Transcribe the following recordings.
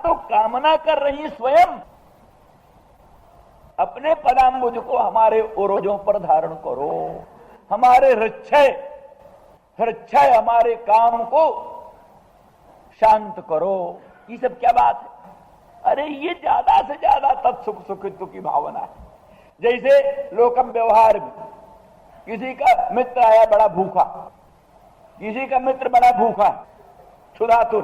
तो कामना कर रही स्वयं, अपने पदाम्बुज को हमारे ओरोजों पर धारण करो, हमारे हृच्छय हमारे काम को शांत करो। ये सब क्या बात है? अरे ये ज्यादा से ज्यादा तत्सुख सुखित्व की भावना है। जैसे लोकम व्यवहार में किसी का मित्र आया बड़ा भूखा, किसी का मित्र बड़ा भूखा, क्षुधातुर,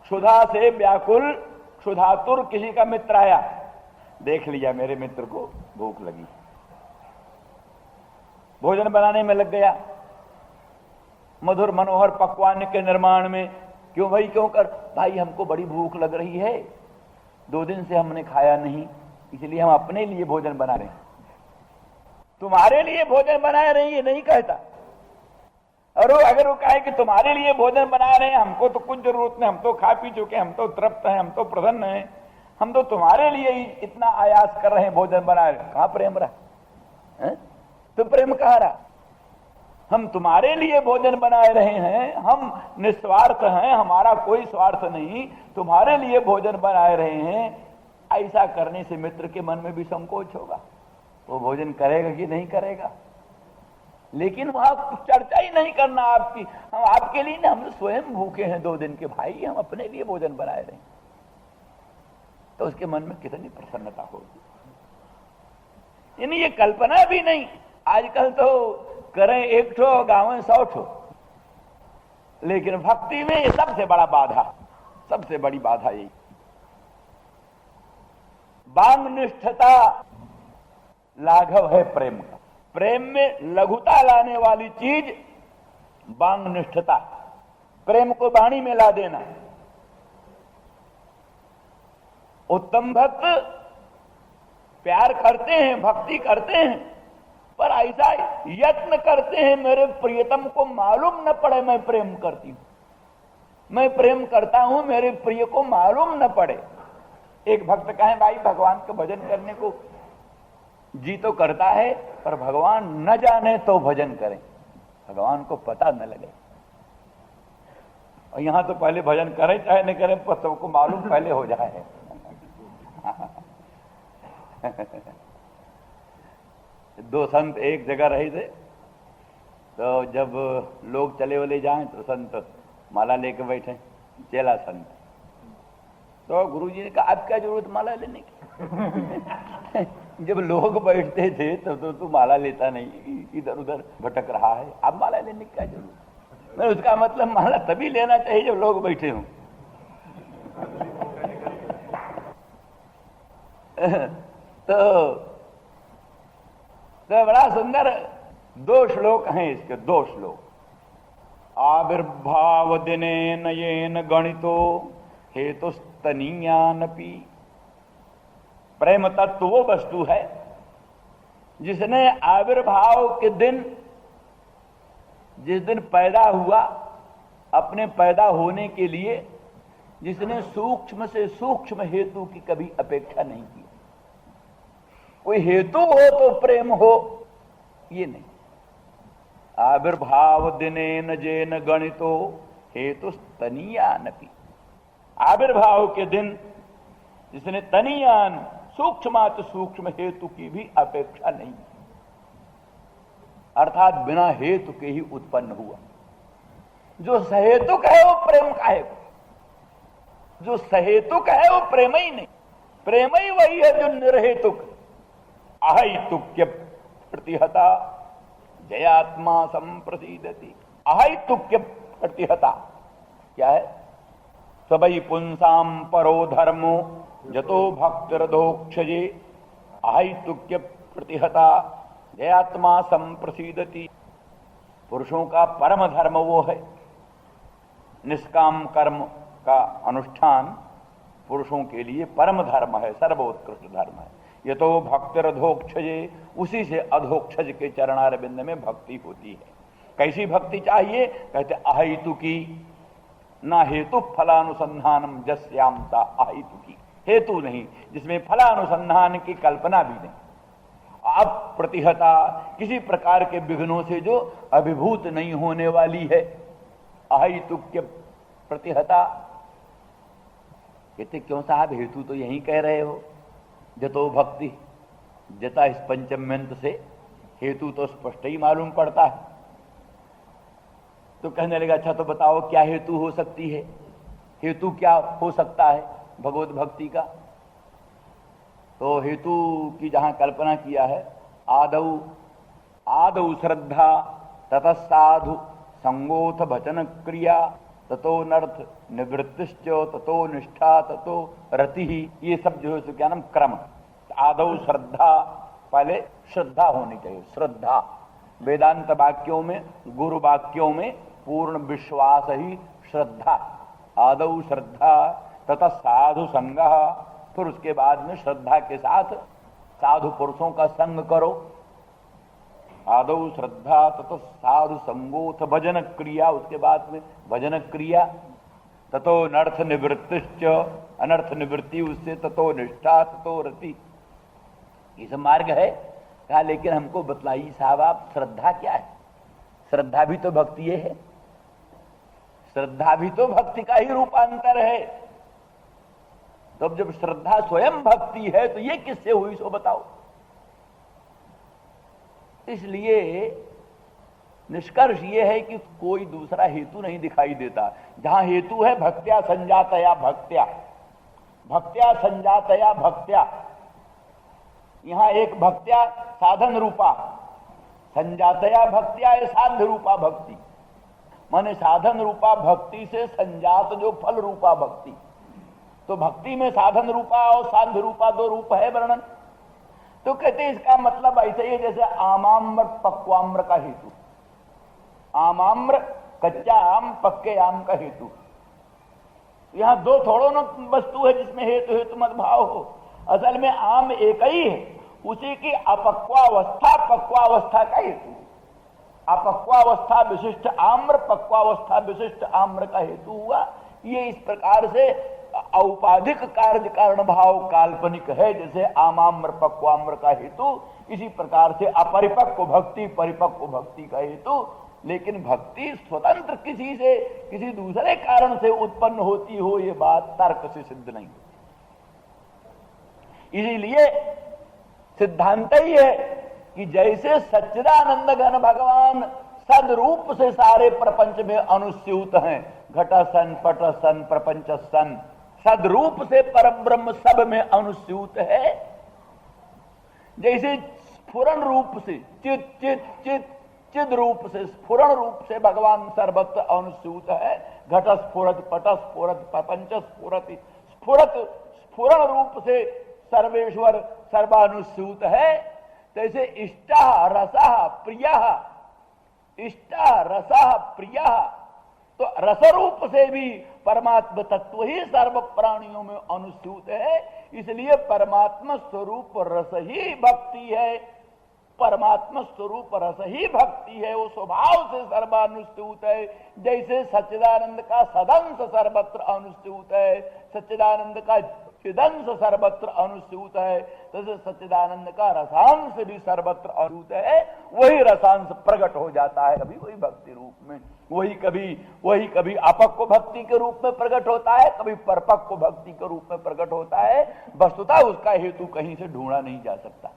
क्षुधा से व्याकुल क्षुधातुर किसी का मित्र आया, देख लिया मेरे मित्र को भूख लगी, भोजन बनाने में लग गया, मधुर मनोहर पकवान के निर्माण में। क्यों भाई, क्यों कर भाई, हमको बड़ी भूख लग रही है, 2 दिन से हमने खाया नहीं, इसलिए हम अपने लिए भोजन बना रहे हैं। तुम्हारे लिए भोजन बना रहे हैं ये नहीं कहता, और अगर वो कहे कि तुम्हारे लिए भोजन बना रहे हैं, हमको तो कुछ जरूरत नहीं, हम तो खा पी चुके, हम तो तृप्त हैं, हम तो प्रसन्न हैं, हम तो तुम्हारे लिए ही इतना आयास कर रहे हैं, भोजन बना रहे हैं। कहां प्रेम रहा? तो प्रेम कहां रहा? हम तुम्हारे लिए भोजन बना रहे हैं, हम निस्वार्थ हैं, हमारा कोई स्वार्थ नहीं, तुम्हारे लिए भोजन बना रहे हैं। ऐसा करने से मित्र के मन में भी संकोच होगा, वो भोजन करेगा कि नहीं करेगा। लेकिन वहां चर्चा ही नहीं करना आपकी, हम आपके लिए ना, हम स्वयं भूखे हैं 2 दिन के भाई, हम अपने लिए भोजन बनाए रहे हैं, तो उसके मन में कितनी प्रसन्नता होगी। यानी ये कल्पना भी नहीं। आजकल तो करें 1 ठो गाँव 100 ठो, लेकिन भक्ति में ये सबसे बड़ा बाधा, सबसे बड़ी बाधा यही। बांग निष्ठता लाघव है प्रेम का। प्रेम में लघुता लाने वाली चीज बांग निष्ठता, प्रेम को वाणी में ला देना। उत्तम भक्त प्यार करते हैं, भक्ति करते हैं, पर ऐसा यत्न करते हैं मेरे प्रियतम को मालूम न पड़े मैं प्रेम करती हूं, मैं प्रेम करता हूं, मेरे प्रिय को मालूम न पड़े। एक भक्त कहे भाई भगवान का भजन करने को जी तो करता है, पर भगवान न जाने तो भजन करें, भगवान को पता न लगे। और यहां तो पहले भजन करें चाहे न करें, पर सबको मालूम पहले हो जाए। दो संत एक जगह रहे थे, तो जब लोग चले वले जाएं तो संत माला लेके बैठे, चेला संत। तो गुरुजी ने कहा आप क्या जरूरत माला लेने की? जब लोग बैठते थे तब तो तू माला लेता नहीं, इधर उधर भटक रहा है, अब माला लेने की क्या जरूरत? मैं उसका मतलब माला तभी लेना चाहिए जब लोग बैठे हों। तो बड़ा सुंदर 2 श्लोक हैं इसके, 2 श्लोक। आविर्भाव दिनेन येन गणितो हेतुस्तनीयानपि। प्रेम तत्व वो वस्तु है जिसने आविर्भाव के दिन, जिस दिन पैदा हुआ, अपने पैदा होने के लिए जिसने सूक्ष्म से सूक्ष्म हेतु की कभी अपेक्षा नहीं की। कोई हेतु हो तो प्रेम हो, ये नहीं। आविर्भाव दिनेन जेन गणितो हेतुस्तनीयानपि। आविर्भाव के दिन जिसने तनीयान सूक्ष्मात सूक्ष्म हेतु की भी अपेक्षा नहीं, अर्थात बिना हेतु के ही उत्पन्न हुआ। जो सहेतुक है वो प्रेम का है, जो सहेतुक है वो प्रेम ही नहीं। प्रेम ही वही है जो निर्हेतुक। अहैतुक्य प्रतिहता जयात्मा संप्रसीदति। अहैतुक्य प्रतिहता क्या है? सबई पुंसाम परो धर्मो जतो भक्तिरधोक्षजे। अहैतुक्य प्रतिहता जयात्मा संप्रसीदति। पुरुषों का परम धर्म वो है, निष्काम कर्म का अनुष्ठान पुरुषों के लिए परम धर्म है, सर्वोत्कृष्ट धर्म है। ये तो भक्तिरधोक्षजे, उसी से अधोक्षज के चरणारविंद में भक्ति होती है। कैसी भक्ति चाहिए? कहते अहेतु की, ना हेतु फलानुसंधानम जस्याम सा अहेतु की। हेतु नहीं, जिसमें फलानुसंधान की कल्पना भी नहीं। अब प्रतिहता, किसी प्रकार के विघ्नों से जो अभिभूत नहीं होने वाली है। अहेतुक्य प्रतिहता कहते क्यों साहब, हेतु तो यही कह रहे हो, जतो भक्ति जता इस पंचम्यंत से, हेतु तो स्पष्ट ही मालूम पड़ता है। तो कहने लगा अच्छा तो बताओ क्या हेतु हो सकती है, हेतु क्या हो सकता है भगवत भक्ति का। तो हेतु की जहां कल्पना किया है, आदौ आदौ श्रद्धा ततः साधु संगोथ भजन क्रिया ततो नर्थ निवृत्तिश्च ततो निष्ठा ततो रति ही, ये सब जो है क्या नाम क्रम। आदौ श्रद्धा, पहले श्रद्धा होनी चाहिए। श्रद्धा वेदांत वाक्यों में, गुरु वाक्यों में पूर्ण विश्वास ही श्रद्धा। आदौ श्रद्धा तथा साधु संग, फिर उसके बाद में श्रद्धा के साथ साधु पुरुषों का संग करो। आदौ श्रद्धा तथा साधु संगोथ भजन क्रिया, उसके बाद में भजन क्रिया। ततो अनर्थ निवृत्तिश्च, अनर्थ निवृत्ति उससे, ततो निष्ठा ततो रति, ये सब मार्ग है। कहा लेकिन हमको बतलाइए साहब आप, श्रद्धा क्या है? श्रद्धा भी तो भक्ति है, श्रद्धा भी तो भक्ति का ही रूपांतर है। तो अब जब श्रद्धा स्वयं भक्ति है तो ये किससे हुई सो बताओ। इसलिए निष्कर्ष ये है कि कोई दूसरा हेतु नहीं दिखाई देता। जहां हेतु है भक्त्या संजातया भक्त्या, भक्त्या संजातया भक्त्या, यहां एक भक्त्या साधन रूपा, संजातया भक्त्या है साध्य रूपा भक्ति, माने साधन रूपा भक्ति से संजात जो फल रूपा भक्ति। तो भक्ति में साधन रूपा और साध्य रूपा दो रूप है वर्णन। तो कहते इसका मतलब ऐसे ही जैसे आमाम्र पक्वाम्र का हेतु, आमाम्र कच्चा आम पक्के आम का हेतु। यहां दो थोड़ो न वस्तु है जिसमें हेतु हेतु मत भाव हो। असल में आम एक ही है, उसी की अपक्वावस्था पक्वावस्था का हेतु। अपक्वावस्था विशिष्ट आम्र, पक्वावस्था विशिष्ट आम्र का हेतु हुआ। ये इस प्रकार से औपाधिक कार्य कारण भाव काल्पनिक है, जैसे आमाम्र पक्वाम्र का हेतु, इसी प्रकार से अपरिपक्व भक्ति परिपक्व भक्ति का हेतु। लेकिन भक्ति स्वतंत्र किसी से किसी दूसरे कारण से उत्पन्न होती हो, ये बात तर्क से सिद्ध नहीं। इसीलिए सिद्धांत ही है कि जैसे सच्चिदानंद घन भगवान सदरूप से सारे प्रपंच में अनुस्यूत हैं, घट सन पट सन प्रपंच सन, सदरूप से परब्रह्म सब में अनुस्यूत है। जैसे स्फुरन रूप से चित चित चित चिद रूप से स्फुरन रूप से भगवान सर्वत्र अनुस्यूत है। घट स्फुरत पट स्फुरत प्रपंच स्फुरत, स्फुरत स्फुरन रूप से सर्वेश्वर सर्वानुस्यूत है। तैसे इष्टा रसा प्रिया, इष्टा रसा प्रिया, तो रसरूप से भी परमात्मा तत्व ही सर्व प्राणियों में अनुस्यूत है। इसलिए परमात्मा स्वरूप रस ही भक्ति है, परमात्मा स्वरूप रस ही भक्ति है, वो स्वभाव से सर्वानुस्यूत है। जैसे सच्चिदानंद का सदंश सर्वत्र अनुस्यूत है, सच्चिदानंद का चिदंश सर्वत्र अनुस्यूत है, तैसे सच्चिदानंद का रसांश भी सर्वत्र अनुस्यूत है। वही रसांश प्रकट हो जाता है कभी वही भक्ति रूप में, वही कभी अपक्व भक्ति के रूप में प्रकट होता है, कभी परपक्व भक्ति के रूप में प्रकट होता है। वस्तुतः उसका हेतु कहीं से ढूंढा नहीं जा सकता।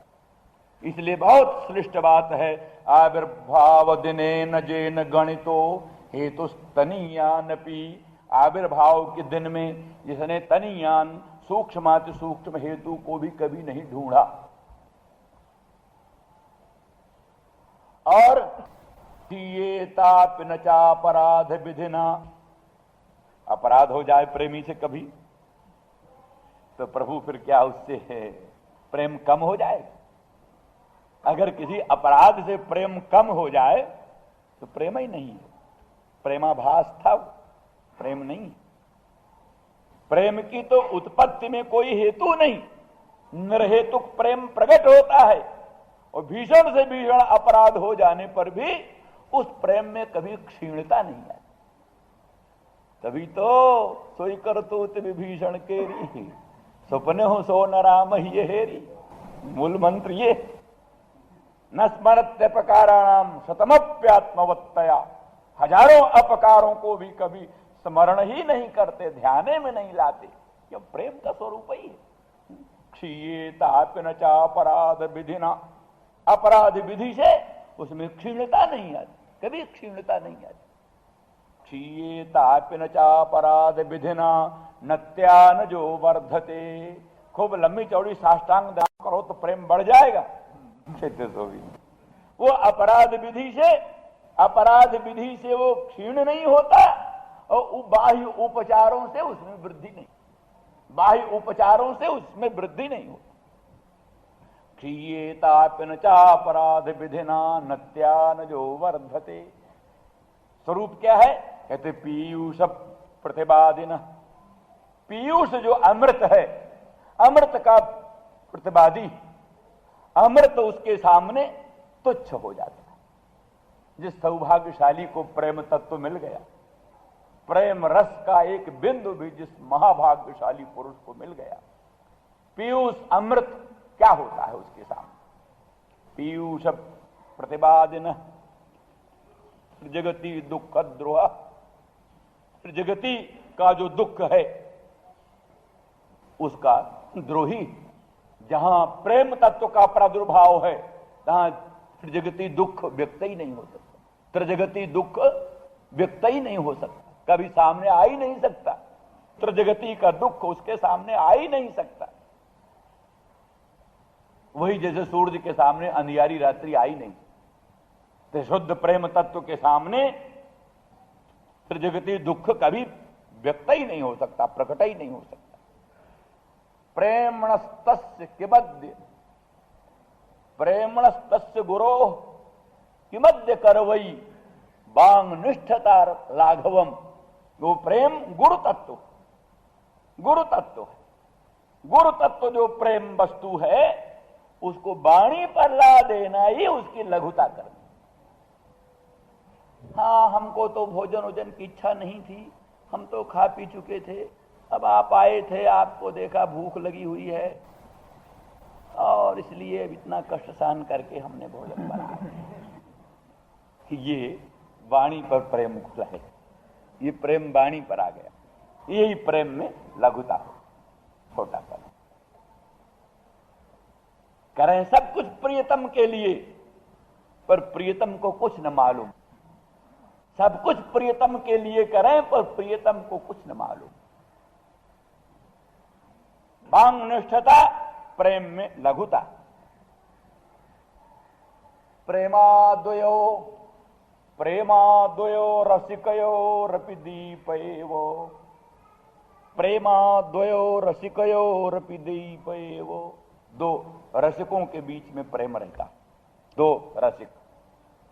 इसलिए बहुत श्रेष्ठ बात है, आविर्भाव दिने न जेन गणितो हेतु तनीयानपि, आविर्भाव के दिन में जिसने तनीयान सूक्ष्माति सूक्ष्म हेतु को भी कभी नहीं ढूंढा। और अपराध विधिना, अपराध हो जाए प्रेमी से कभी तो प्रभु फिर क्या उससे है प्रेम कम हो जाए? अगर किसी अपराध से प्रेम कम हो जाए तो प्रेम ही नहीं है, प्रेमाभास था, प्रेम नहीं। प्रेम की तो उत्पत्ति में कोई हेतु नहीं, निर्हेतुक प्रेम प्रकट होता है। और भीषण से भीषण अपराध हो जाने पर भी उस प्रेम में कभी क्षीणता नहीं है। तभी तो सोई कर तो विभीषण केरी, सपने हो सो न राम ही हेरी। मूल मंत्र ये, न स्मरत्यपकाराणाम शतमप्यात्मवत्तया, हजारों अपकारों को भी कभी स्मरण ही नहीं करते, ध्यान में नहीं लाते। क्यों? प्रेम का स्वरूप ही है। क्षीयेतापि न चापराध विधिना, अपराध विधि से उसमें क्षीणता नहीं आती, कभी क्षीणता नहीं आती। क्षीयेतापि न चापराध विधिना नत्यान जो वर्धते। खूब लंबी चौड़ी साष्टांग दान करो तो प्रेम बढ़ जाएगा, वो अपराध विधि से वो क्षीण नहीं होता, और बाह्य उपचारों से उसमें वृद्धि नहीं, बाह्य उपचारों से उसमें वृद्धि नहीं होती। क्षीयेतापि न चापराध विधिना नत्यान जो वर्धते। स्वरूप क्या है? कहते पीयूष प्रतिपादिन। पीयूष जो अमृत है, अमृत का प्रतिपादी, अमृत उसके सामने तुच्छ हो जाता है। जिस सौभाग्यशाली को प्रेम तत्व मिल गया, प्रेम रस का एक बिंदु भी जिस महाभाग्यशाली पुरुष को मिल गया, पीयूष अमृत क्या होता है उसके सामने? पीयूष प्रतिपादिन जगति दुख द्रोह। जगति का जो दुख है उसका द्रोही। जहां प्रेम तत्व का प्रादुर्भाव है तहां त्रिजगती दुख व्यक्त ही नहीं हो सकता। त्रिजगती दुख व्यक्त ही नहीं हो सकता, कभी सामने आ ही नहीं सकता। त्रिजगती का दुख उसके सामने आ ही नहीं सकता। वही जैसे सूरज के सामने अंधियारी रात्रि आई नहीं, तो शुद्ध प्रेम तत्व के सामने त्रिजगती दुख कभी व्यक्त ही नहीं हो सकता, प्रकट ही नहीं हो सकता। प्रेमणस्तस्य किमद्य, प्रेमणस्तस्य गुरो किमद्य करवई बांग निष्ठता लाघवम। वो प्रेम गुरु तत्व, गुरु तत्व है। गुरु तत्व जो प्रेम वस्तु है उसको वाणी पर ला देना ही उसकी लघुता करना। हाँ, हमको तो भोजन वोजन की इच्छा नहीं थी, हम तो खा पी चुके थे, अब आप आए थे, आपको देखा भूख लगी हुई है और इसलिए इतना कष्ट सहन करके हमने भोजन पाया। ये वाणी पर प्रेम खुला है, ये प्रेम वाणी पर आ गया। यही प्रेम में लघुता हो, छोटा करें सब कुछ प्रियतम के लिए, पर प्रियतम को कुछ न मालूम। सब कुछ प्रियतम के लिए करें पर प्रियतम को कुछ न मालूम। बांग निष्ठता, प्रेम में लघुता। प्रेमाद्वयो रसिकयो रपि दीपएवो। प्रेमाद्वयो रसिकयो रपि दीपएवो। दो रसिकों के बीच में प्रेम रहता, दो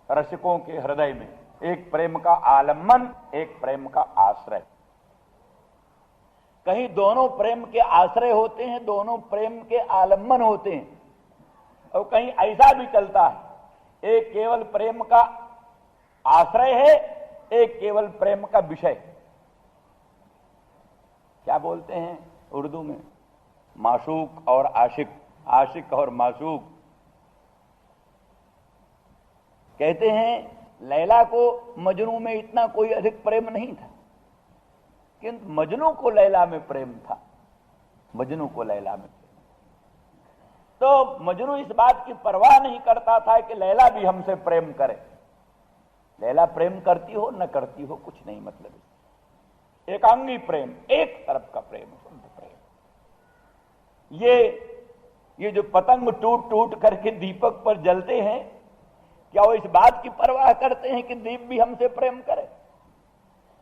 रसिकों के हृदय में, एक प्रेम का आलम्बन, एक प्रेम का आश्रय। कहीं दोनों प्रेम के आश्रय होते हैं, दोनों प्रेम के आलम्बन होते हैं, और कहीं ऐसा भी चलता है एक केवल प्रेम का आश्रय है, एक केवल प्रेम का विषय। क्या बोलते हैं उर्दू में? माशूक और आशिक, आशिक और माशूक। कहते हैं लैला को मजनू में इतना कोई अधिक प्रेम नहीं था, किंतु मजनू को लैला में प्रेम था। मजनू को लैला में प्रेम। तो मजनू इस बात की परवाह नहीं करता था कि लैला भी हमसे प्रेम करे। लैला प्रेम करती हो न करती हो कुछ नहीं मतलब। एकांगी प्रेम, एक तरफ का प्रेम, शुद्ध प्रेम। ये जो पतंग टूट टूट करके दीपक पर जलते हैं, क्या वो इस बात की परवाह करते हैं कि दीप भी हमसे प्रेम करे?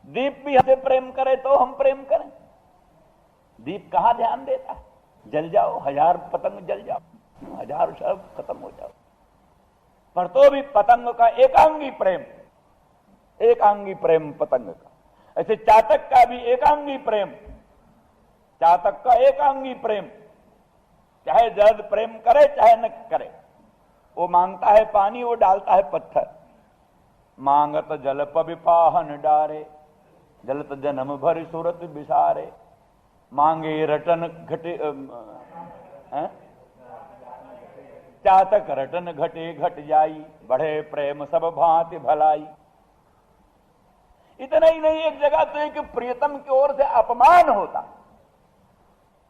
दीप भी हमसे प्रेम करे तो हम प्रेम करें। दीप कहां ध्यान देता है? जल जाओ, 1000 पतंग जल जाओ, 1000 शब्द खत्म हो जाओ, पर तो भी पतंग का एकांगी प्रेम, एकांगी प्रेम पतंग का। ऐसे चातक का भी एकांगी प्रेम, चातक का एकांगी प्रेम, चाहे जर्द प्रेम करे चाहे न करे। वो मांगता है पानी, वो डालता है पत्थर। मांगत जल पविपाहन डारे, जलत जन्म भर सूरत बिसारे। मांगे रटन घटे चातक रटन घटे घट जाई, बढ़े प्रेम सब भांति भलाई। इतना ही नहीं, एक जगह तो एक प्रियतम की ओर से अपमान होता,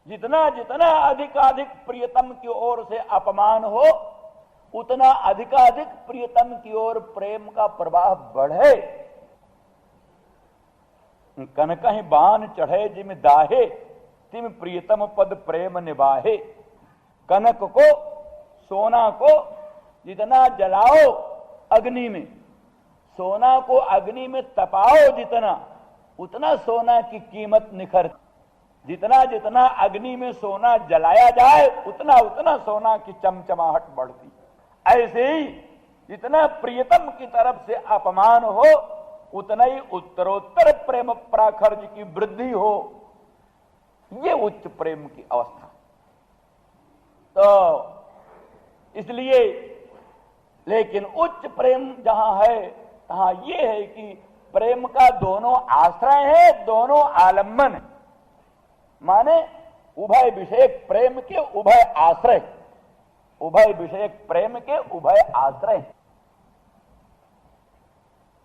जितना जितना अधिकाधिक प्रियतम की ओर से अपमान हो, उतना अधिकाधिक प्रियतम की ओर प्रेम का प्रवाह बढ़े। कनकहि बान चढ़े जिम दाहे, तिम प्रियतम पद प्रेम निभाहे। कनक को, सोना को जितना जलाओ अग्नि में, सोना को अग्नि में तपाओ जितना, उतना सोना की कीमत निखर। जितना जितना अग्नि में सोना जलाया जाए, उतना उतना सोना की चमचमाहट बढ़ती। ऐसे ही जितना प्रियतम की तरफ से अपमान हो, उतना ही उत्तरोत्तर प्रेम प्राखर्ज की वृद्धि हो। ये उच्च प्रेम की अवस्था। तो इसलिए, लेकिन उच्च प्रेम जहां है तहां ये है कि प्रेम का दोनों आश्रय है, दोनों आलम्बन है। माने उभय विषयक प्रेम के उभय आश्रय, उभय विषयक प्रेम के उभय आश्रय।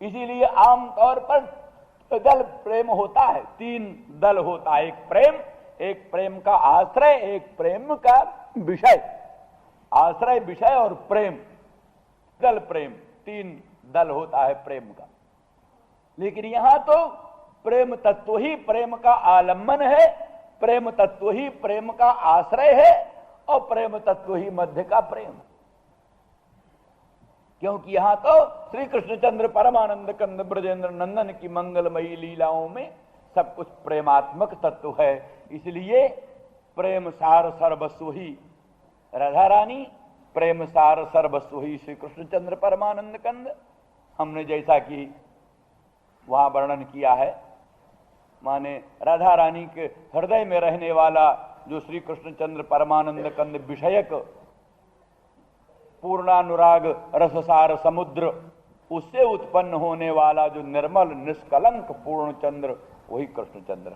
इसीलिए आमतौर पर दल प्रेम होता है, तीन दल होता है। एक प्रेम का आश्रय, एक प्रेम का विषय। आश्रय, विषय और प्रेम, दल प्रेम, तीन दल होता है प्रेम का। लेकिन यहां तो प्रेम तत्व ही प्रेम का आलम्बन है, प्रेम तत्व ही प्रेम का आश्रय है, और प्रेम तत्व ही मध्य का प्रेम। क्योंकि यहां तो श्री कृष्णचंद्र परमानंद कंद ब्रजेंद्र नंदन की मंगलमयी लीलाओं में सब कुछ प्रेमात्मक तत्व है। इसलिए प्रेम सार सर्वस्व ही राधा रानी, प्रेम सार सर्वस्व ही श्री कृष्णचंद्र परमानंद कंद। हमने जैसा कि वहां वर्णन किया है, माने राधा रानी के हृदय में रहने वाला जो श्री कृष्णचंद्र परमानंद कंद विषयक पूर्णानुराग रससार समुद्र, उससे उत्पन्न होने वाला जो निर्मल निष्कलंक पूर्ण चंद्र, वही कृष्णचंद्र।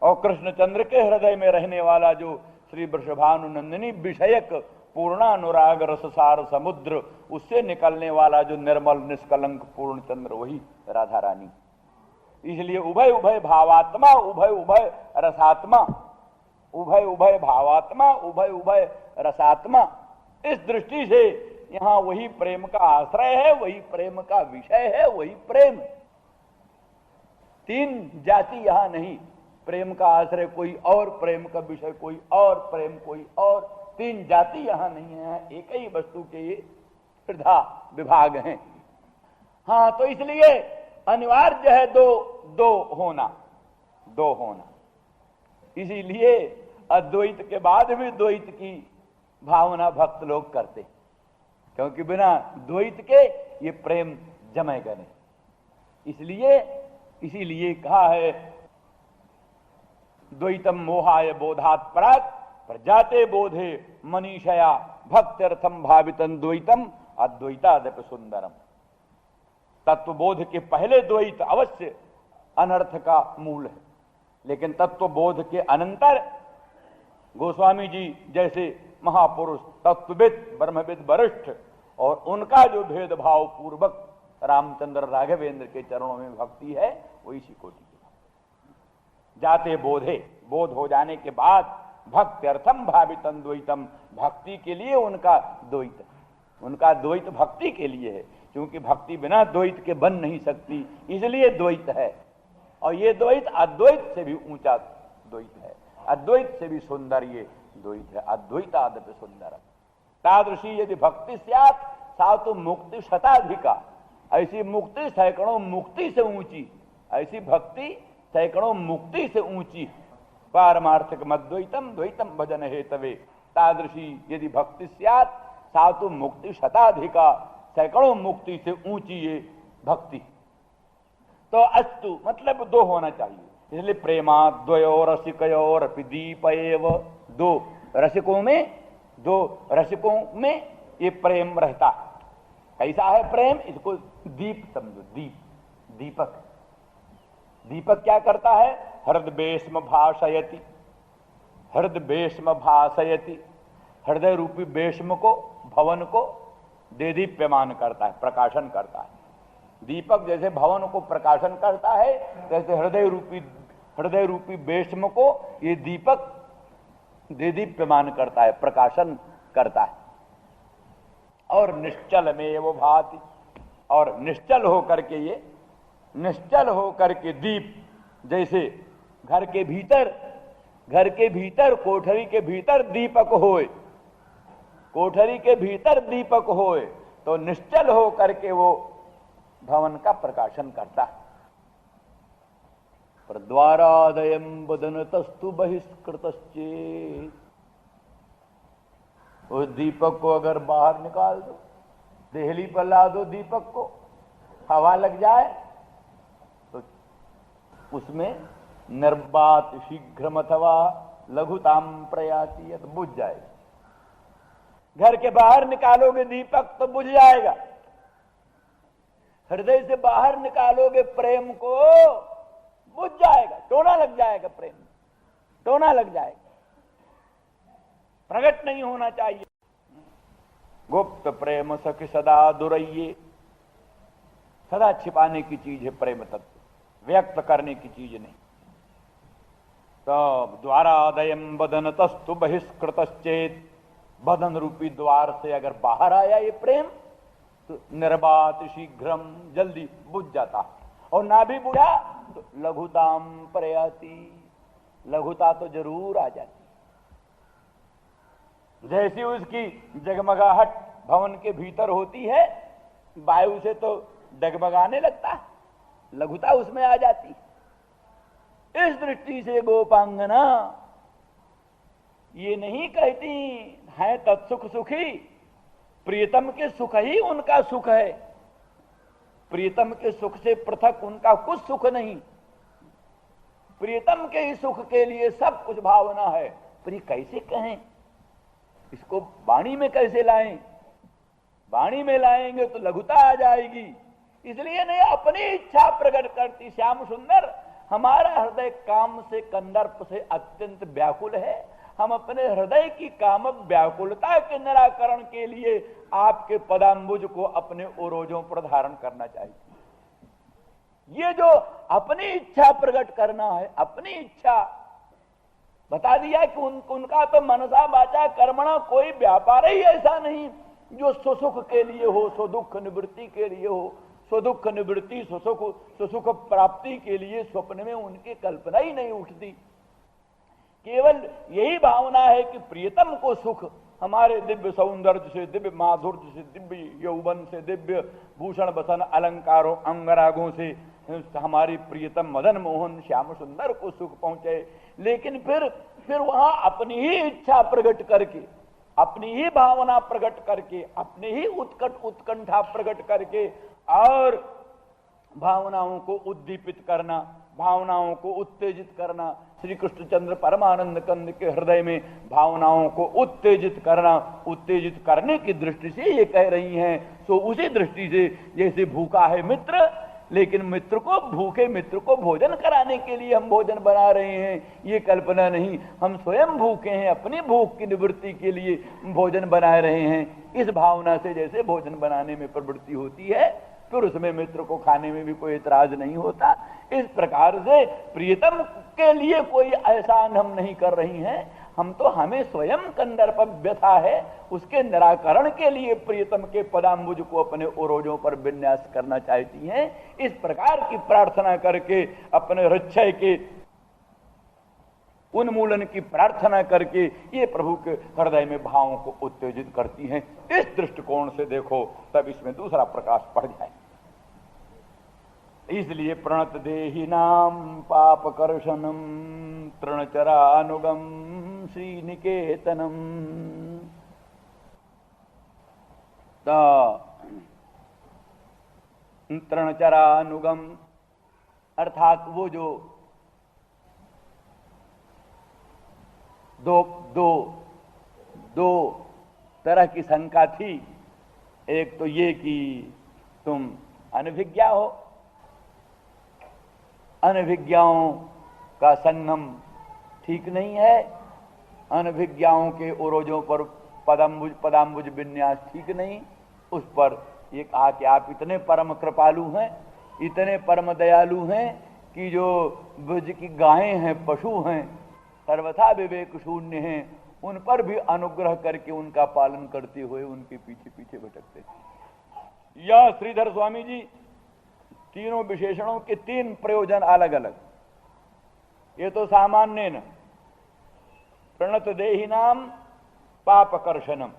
और कृष्णचंद्र के हृदय में रहने वाला जो श्री वृषभानुनंदिनी विषयक पूर्णानुराग रससार समुद्र, उससे निकलने वाला जो निर्मल निष्कलंक पूर्ण चंद्र, वही राधा रानी। इसलिए उभय उभय भावात्मा, उभय उभय रसात्मा, उभय उभय भावात्मा, उभय उभय रसात्मा। इस दृष्टि से यहां वही प्रेम का आश्रय है, वही प्रेम का विषय है, वही प्रेम। तीन जाति यहां नहीं, प्रेम का आश्रय कोई और, प्रेम का विषय कोई और, प्रेम कोई और। तीन जाति यहां नहीं है, एक ही वस्तु के ये त्रिधा विभाग हैं। हाँ, तो इसलिए अनिवार्य है दो होना, दो होना। इसीलिए अद्वैत के बाद भी द्वैत की भावना भक्त लोग करते, क्योंकि बिना द्वैत के ये प्रेम जमेगा नहीं। इसीलिए कहा है, द्वैतम मोहाय बोधात् प्राक् प्रजाते बोधे मनीषया भक्त्यर्थम भावितं द्वैतम अद्वैतादपि सुंदरम। तत्वबोध के पहले द्वैत अवश्य अनर्थ का मूल है, लेकिन तत्वबोध के अनंतर गोस्वामी जी जैसे महापुरुष, तत्वविद, ब्रह्मविद वरिष्ठ, और उनका जो भेदभाव पूर्वक रामचंद्र राघवेंद्र के चरणों में भक्ति है, वो इसी कोटि की। जाते बोधे, बोध हो जाने के बाद भक्त्यर्थम भावितं द्वैतम, भक्ति के लिए उनका द्वैत, उनका द्वैत भक्ति के लिए है, क्योंकि भक्ति बिना द्वैत के बन नहीं सकती, इसलिए द्वैत है। और ये द्वैत अद्वैत से भी ऊंचा द्वैत है, अद्वैत से भी सुंदर ये द्वैत है। अद्वैतादपि सुंदर तादृशी यदि भक्ति स्यात् सा तो मुक्ति शताधिका। ऐसी मुक्ति सैकड़ों मुक्ति से ऊंची, ऐसी भक्ति सैकड़ों मुक्ति से ऊंची। पारमार्थिक मद्वैतम द्वैतम भजन हेतवे, तादृशी यदि भक्ति स्यात् सा तो मुक्ति शताधिका, सैकड़ों मुक्ति से ऊंची ये भक्ति। तो अस्तु मतलब दो होना चाहिए। इसलिए प्रेमा द्वयो रसिकयोर दीप एव, दो रसिकों में ये प्रेम रहता है। कैसा है प्रेम? इसको दीप समझो, दीपक। दीपक क्या करता है? हृदय भाषयति, हृदय रूपी बेश्म को, भवन को देदीप्यमान करता है, प्रकाशन करता है। दीपक जैसे भवन को प्रकाशन करता है, जैसे हृदय रूपी बेश्म को ये दीपक देदीप्यमान करता है, प्रकाशन करता है। और निश्चल में वो भाति, और निश्चल होकर के ये, निश्चल होकर के दीप, जैसे घर के भीतर कोठरी के भीतर दीपक होए, कोठरी के भीतर दीपक होए, तो निश्चल होकर के वो भवन का प्रकाशन करता है। पर द्वारादयम बदनतस्तु बहिष्कृतश्चेत्, उस दीपक को अगर बाहर निकाल दो, देहली पर ला दो दीपक को, हवा लग जाए तो उसमें निर्बात शीघ्रम अथवा लघुताम प्रयाति, तो बुझ जाएगा। घर के बाहर निकालोगे दीपक तो बुझ जाएगा, हृदय से बाहर निकालोगे प्रेम को, बुझ जाएगा, टोना लग जाएगा, प्रेम टोना लग जाएगा, प्रकट नहीं होना चाहिए। गुप्त प्रेम सखी सदा दुरैये, सदा छिपाने की चीज है प्रेम तत्व, व्यक्त करने की चीज नहीं। तो द्वारादयम बदनतस्तु बहिष्कृतश्चेत्, बदन रूपी द्वार से अगर बाहर आया ये प्रेम तो निर्बात शीघ्रम, जल्दी बुझ जाता, और ना भी बुझा तो लघुताम प्रयाति, लघुता तो जरूर आ जाती। जैसी उसकी जगमगाहट भवन के भीतर होती है, वायु से तो डगमगाने लगता, लघुता उसमें आ जाती। इस दृष्टि से गोपांगना ये नहीं कहती है तत्सुख सुखी, प्रियतम के सुख ही उनका सुख है, प्रियतम के सुख से पृथक उनका कुछ सुख नहीं, प्रियतम के ही सुख के लिए सब कुछ भावना है। पर ये कैसे कहें, इसको वाणी में कैसे लाएं? वाणी में लाएंगे तो लघुता आ जाएगी, इसलिए नहीं अपनी इच्छा प्रकट करती। श्याम सुंदर, हमारा हृदय काम से, कंदर्प से अत्यंत व्याकुल है, हम अपने हृदय की कामक व्याकुलता के निराकरण के लिए आपके पदाम्बुज को अपने ओरोजों पर धारण करना चाहिए। ये जो अपनी इच्छा प्रकट करना है, अपनी इच्छा बता दिया कि उनका तो मनसा वाचा कर्मणा कोई व्यापार ही ऐसा नहीं जो सुसुख के लिए हो, सुदुख निवृत्ति के लिए हो, सुदुख निवृत्ति सुसुख प्राप्ति के लिए स्वप्न में उनकी कल्पना ही नहीं उठती। केवल यही भावना है कि प्रियतम को सुख हमारे दिव्य सौंदर्य से, दिव्य माधुर्य से, दिव्य यौवन से, दिव्य भूषण बसन अलंकारों अंगरागों से हमारी प्रियतम मदन मोहन श्याम सुंदर को सुख पहुंचे। लेकिन फिर वहां अपनी ही इच्छा प्रकट करके, अपनी ही भावना प्रकट करके, अपनी ही उत्कंठा प्रकट करके और भावनाओं को उद्दीपित करना, भावनाओं को उत्तेजित करना। श्री कृष्णचंद्र परमानंद कंद के हृदय में भावनाओं को उत्तेजित करना, उत्तेजित करने की दृष्टि से ये कह रही हैं। सो उसी दृष्टि से जैसे भूखा है मित्र, लेकिन मित्र को, भूखे मित्र को भोजन कराने के लिए हम भोजन बना रहे हैं, ये कल्पना नहीं, हम स्वयं भूखे हैं, अपनी भूख की निवृत्ति के लिए भोजन बना रहे हैं। इस भावना से जैसे भोजन बनाने में प्रवृत्ति होती है, फिर उसमें मित्र को खाने में भी कोई एतराज नहीं होता। इस प्रकार से प्रियतम के लिए कोई एहसान हम नहीं कर रही हैं, हम तो हमें स्वयं कंदर्प व्यथा है, उसके निराकरण के लिए प्रियतम के पदाम्बुज को अपने ओरोजों पर विन्यास करना चाहती हैं। इस प्रकार की प्रार्थना करके अपने हृदय के उन्मूलन की प्रार्थना करके ये प्रभु के हृदय में भावों को उत्तेजित करती हैं। इस दृष्टिकोण से देखो, तब इसमें दूसरा प्रकाश पड़ जाए। इसलिए प्रणत देहि नाम पाप कर्षणम तृणचरानुगम श्री निकेतनम। तृणचरानुगम अर्थात वो जो दो तरह की शंका थी। एक तो ये कि तुम अनभिज्ञा हो, अनभिज्ञाओं का संगम ठीक नहीं है, अनभिज्ञाओं के ओरोजों पर पदाम्बुज विन्यास ठीक नहीं। उस पर ये कहा कि आप इतने परम कृपालु हैं, इतने परम दयालु हैं कि जो ब्रज की गायें हैं, पशु हैं, सर्वथा विवेक शून्य हैं, उन पर भी अनुग्रह करके उनका पालन करते हुए उनके पीछे पीछे भटकते थे। यह श्रीधर स्वामी जी तीनों विशेषणों के तीन प्रयोजन अलग अलग। ये तो सामान्य न प्रणत देहि नाम पापकर्षणम,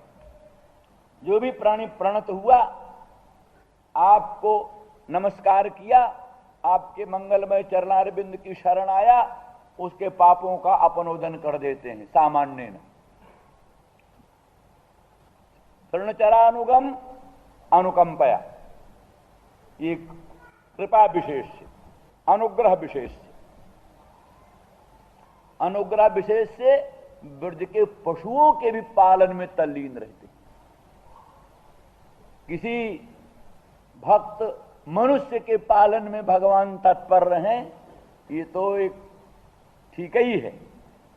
जो भी प्राणी प्रणत हुआ, आपको नमस्कार किया, आपके मंगलमय चरणारविंद की शरण आया, उसके पापों का अपनोदन कर देते हैं सामान्य न। तृणचरानुगम अनुकंपया, ये कृपा विशेष से, अनुग्रह विशेष से। अनुग्रह विशेष से ब्रज के पशुओं के भी पालन में तल्लीन रहते। किसी भक्त मनुष्य के पालन में भगवान तत्पर रहे, ये तो एक ठीक ही है,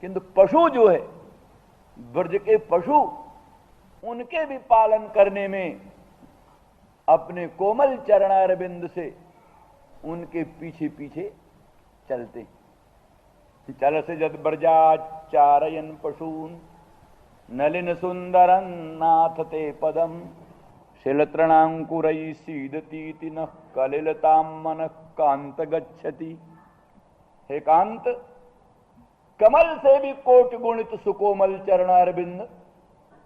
किंतु पशु जो है, ब्रज के पशु, उनके भी पालन करने में अपने कोमल चरणारविंद से उनके पीछे पीछे चलते। चल से जद ब्रजाचारयन पशून नलिन सुंदरं नाथ ते पदम शिलतृणांकुरई सीदतीति न कलिलताम मन कांत गच्छति। हे कांत, कमल से भी कोट गुणित सुकोमल चरणारविंद,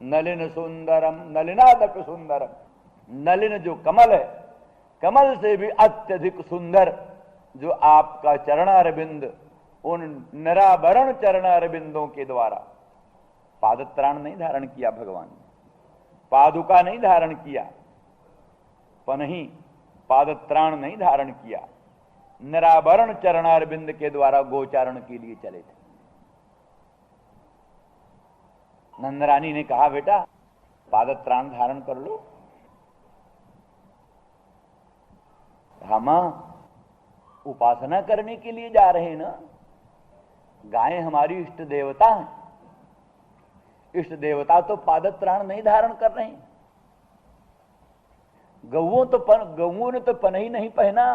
नलिन सुंदरम, नलिनादपि सुंदरम, नलिन जो कमल है, कमल से भी अत्यधिक सुंदर जो आपका चरणारविंद, उन निराभरण चरणारविंदों के द्वारा पादत्राण नहीं धारण किया भगवान ने, पादुका नहीं धारण किया, पनही पादत्राण नहीं धारण किया, निराभरण चरणारविंद के द्वारा गोचारण के लिए चले थे। नंदरानी ने कहा, बेटा पादत्राण धारण कर लो। हम उपासना करने के लिए जा रहे हैं ना, गाय हमारी इष्ट देवता है, इष्ट देवता तो पादत्राण नहीं धारण कर रहे हैं। गौओं ने तो पनही नहीं पहना,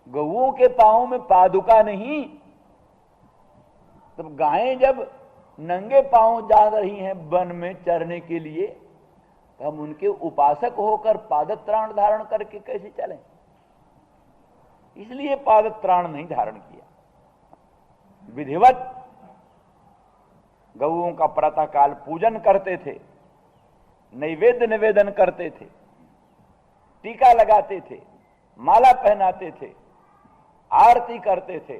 गौओं के पांवों में पादुका नहीं। तब गायें जब नंगे पांव जा रही हैं वन में चरने के लिए, तो हम उनके उपासक होकर पादत्राण धारण करके कैसे चलें? इसलिए पादत्राण नहीं धारण किया। विधिवत गौओं का प्रातःकाल पूजन करते थे, नैवेद्य निवेदन करते थे, टीका लगाते थे, माला पहनाते थे, आरती करते थे,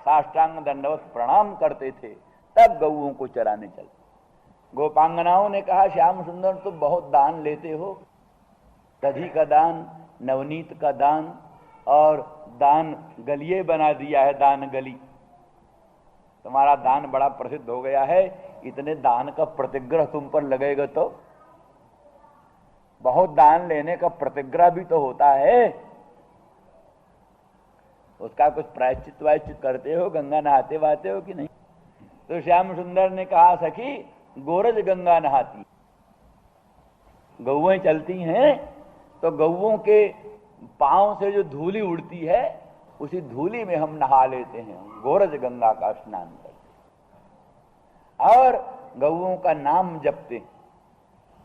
साष्टांग दंडवत प्रणाम करते थे, तब गौओं को चराने चलते। गोपांगनाओं ने कहा, श्याम सुंदर तो बहुत दान लेते हो, दधी का दान, नवनीत का दान, और दान गलिये बना दिया है, दान गली, तुम्हारा दान बड़ा प्रसिद्ध हो गया है, इतने दान का प्रतिग्रह तुम पर लगेगा तो बहुत दान लेने का प्रतिग्रह भी तो होता है, उसका कुछ प्रायश्चित वायश्चित करते हो, गंगा नहाते वहाते हो कि नहीं? तो श्याम सुंदर ने कहा, सखी गोरज गंगा नहाती, गौएं चलती हैं तो गौओं के पांव से जो धूली उड़ती है, उसी धूली में हम नहा लेते हैं, गोरज गंगा का स्नान करते और गौओं का नाम जपते।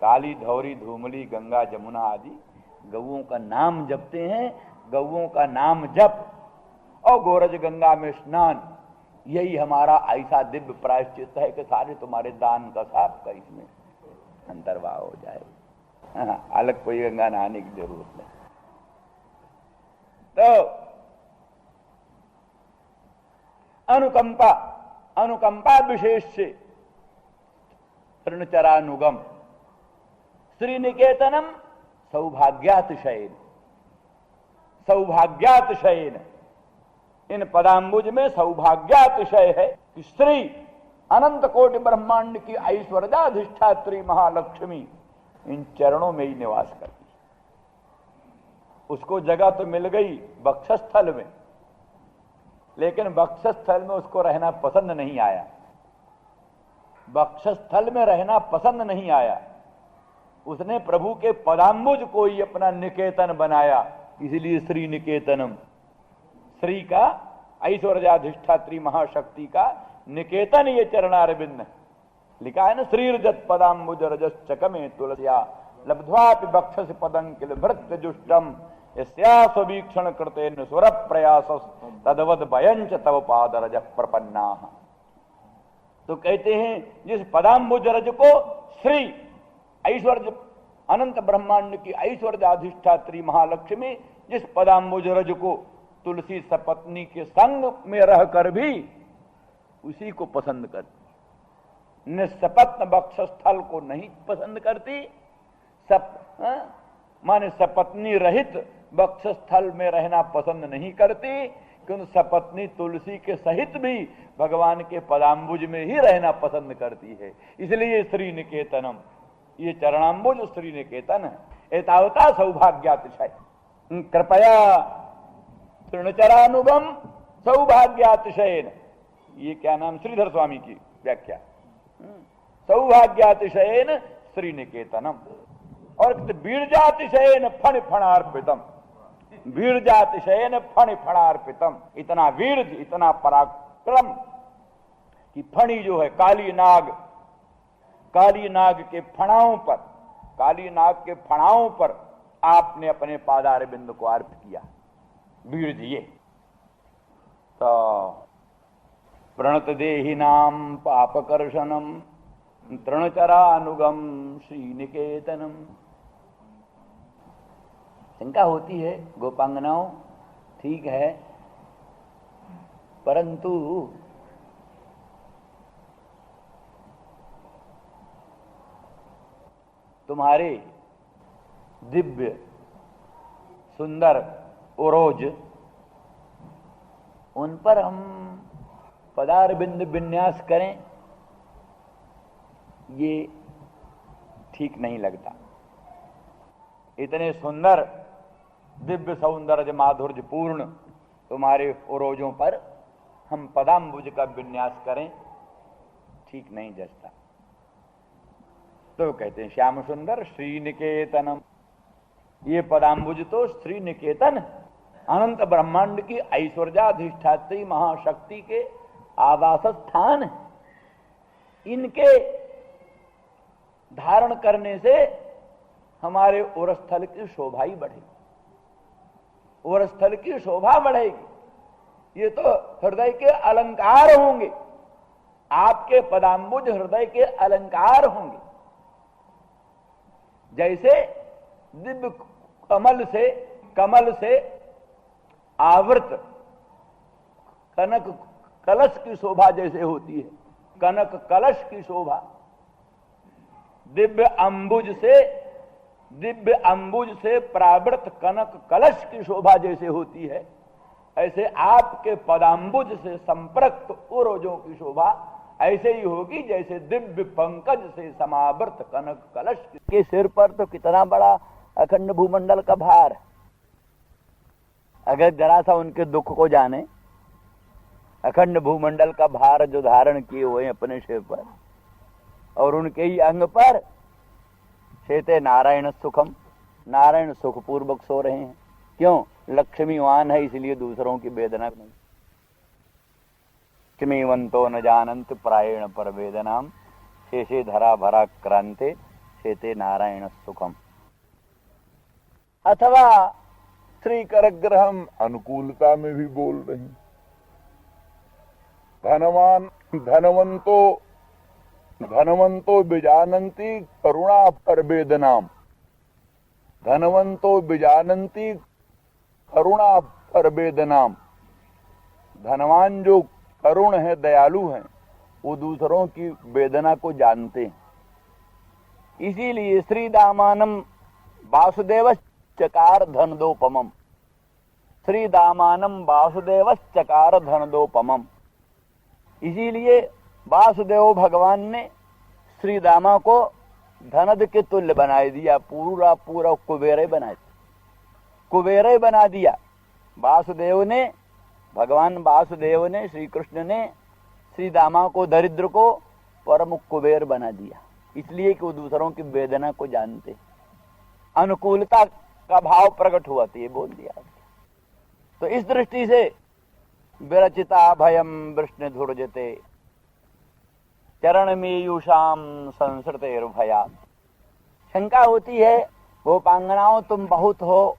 काली धौरी धूमली गंगा जमुना आदि गौओं का नाम जपते हैं, गौओं का नाम जप और गोरज गंगा में स्नान, यही हमारा ऐसा दिव्य प्रायश्चित है कि सारे तुम्हारे दान का साफ का इसमें अंतर्वाह हो जाए। अलग कोई गंगा नहाने की जरूरत नहीं। तो अनुकंपा, अनुकंपा विशेष से तृणचरानुगम, श्रीनिकेतनम सौभाग्यातिशयेन, सौभाग्यातिशयेन, इन पदाम्बुज में सौभाग्यातिशय है कि श्री अनंत कोटि ब्रह्मांड की ऐश्वर्याधिष्ठात्री महालक्ष्मी इन चरणों में ही निवास करती। उसको जगह तो मिल गई वक्षस्थल में, लेकिन वक्षस्थल में उसको रहना पसंद नहीं आया, वक्षस्थल में रहना पसंद नहीं आया। उसने प्रभु के पदाम्बुज को ही अपना निकेतन बनाया, इसलिए श्री निकेतनम, श्री का ऐश्वर्याधिष्ठात्री महाशक्ति का निकेतन ये चरणारविंद। लिखा है ना, श्रीरजत पदाम्बुज रजश्चकमे तुलसिया लब्ध्वापि बक्षसि पदं किल भृत्य जुष्टम यस्यास्वीक्षण कृतेन स्वर प्रयासस् तदवद भयंच तव पाद रज प्रपन्ना। तो कहते हैं जिस पदाम्बुज रज को श्री ऐश्वर्य अनंत ब्रह्मांड की ऐश्वर्याधिष्ठात्री महालक्ष्मी जिस पदाम्बुज रज को तुलसी सपत्नी के संग में रहकर भी उसी को पसंद करती, निस्सपत्न वक्षस्थल को नहीं पसंद करती। माने सपत्नी रहित वक्षस्थल में रहना पसंद नहीं करती, क्योंकि सपत्नी तुलसी के सहित भी भगवान के पदाम्बुज में ही रहना पसंद करती है। इसलिए श्री निकेतनम, ये चरणाम्बुज श्री निकेतन है। एतावता सौभाग्यातिशय, कृपया तृणचरानुगम सौभाग्यातिशयन, ये क्या नाम, श्रीधर स्वामी की व्याख्या, सौभाग्यातिशयन श्री निकेतनम। और वीरजातिशयन फण फणार्पितम, वीरजातिशयन फण फणार्पितम, इतना वीर, इतना पराक्रम कि फणी जो है काली नाग के फणाओं पर, काली नाग के फणाओं पर आपने अपने पादार बिंद को अर्पित किया। वीर जी, ये तो प्रणत देहि नाम पापकर्षणम तृणचरानुगम श्री निकेतनम। शंका होती है गोपांगनाओं, ठीक है, परंतु तुम्हारे दिव्य सुंदर ओरोज, उन पर हम पदार बिंद विन्यास करें, ये ठीक नहीं लगता। इतने सुंदर दिव्य सौंदर्य माधुर्य पूर्ण तुम्हारे ओरोजों पर हम पदाम्बुज का विन्यास करें, ठीक नहीं जचता। तो कहते हैं श्याम सुंदर श्री निकेतनम, ये पदाम्बुज तो श्री निकेतन अनंत ब्रह्मांड की ऐश्वर्याधिष्ठात्री महाशक्ति के आवास स्थान, इनके धारण करने से हमारे उरस्थल की शोभा ही बढ़ेगी, उरस्थल की शोभा बढ़ेगी। ये तो हृदय के अलंकार होंगे, आपके पदाम्बुज हृदय के अलंकार होंगे। जैसे दिव्य कमल से आवृत कनक कलश की शोभा जैसे होती है, कनक कलश की शोभा, दिव्य अंबुज से प्रावृत कनक कलश की शोभा जैसे होती है, ऐसे आपके पदाम्बुज से संप्रक्त उरोजों की शोभा ऐसे ही होगी जैसे दिव्य पंकज से समावृत कनक कलश के सिर पर तो कितना बड़ा अखंड भूमंडल का भार। अगर जरा सा उनके दुख को जाने, अखंड भूमंडल का भार जो धारण किए हुए हैं अपने सिर पर, और उनके ही अंग पर शेते नारायण सुखम, नारायण सुखपूर्वक सो रहे हैं। क्यों? लक्ष्मीवान है, इसलिए दूसरों की वेदना नहीं। लक्ष्मीवंतो न जानंत प्रायण पर वेदनाम, शेषे धरा भरा क्रांते शेते नारायण सुखम। अथवा श्री करग्रहम अनुकूलता में भी बोल रही, धनवंतो विजानंती करुणा पर वेदनाम, धनवंतो विजानंती करुणा पर वेदनाम। धनवान जो करुण है, दयालु हैं, वो दूसरों की वेदना को जानते हैं। इसीलिए श्री दामानम वासुदेव चकार धनदोपमम, श्री दामानम वासुदेव चकार धनदोपमम। इसीलिए वासुदेव भगवान ने श्री दामा को धनद के तुल्य बना दिया, पूरा पूरा कुबेरे बना दिया। वासुदेव ने, भगवान वासुदेव ने, श्री कृष्ण ने श्री दामा को, दरिद्र को परम कुबेर बना दिया, इसलिए कि वो दूसरों की वेदना को जानते। अनुकूलता का भाव प्रकट हुआ, तो ये बोल दिया। तो इस दृष्टि से विरचिता भयम वृष्ण धुर्जते चरण में युषाम संसृतेर भया। शंका होती है गोपांगनाओं तुम बहुत हो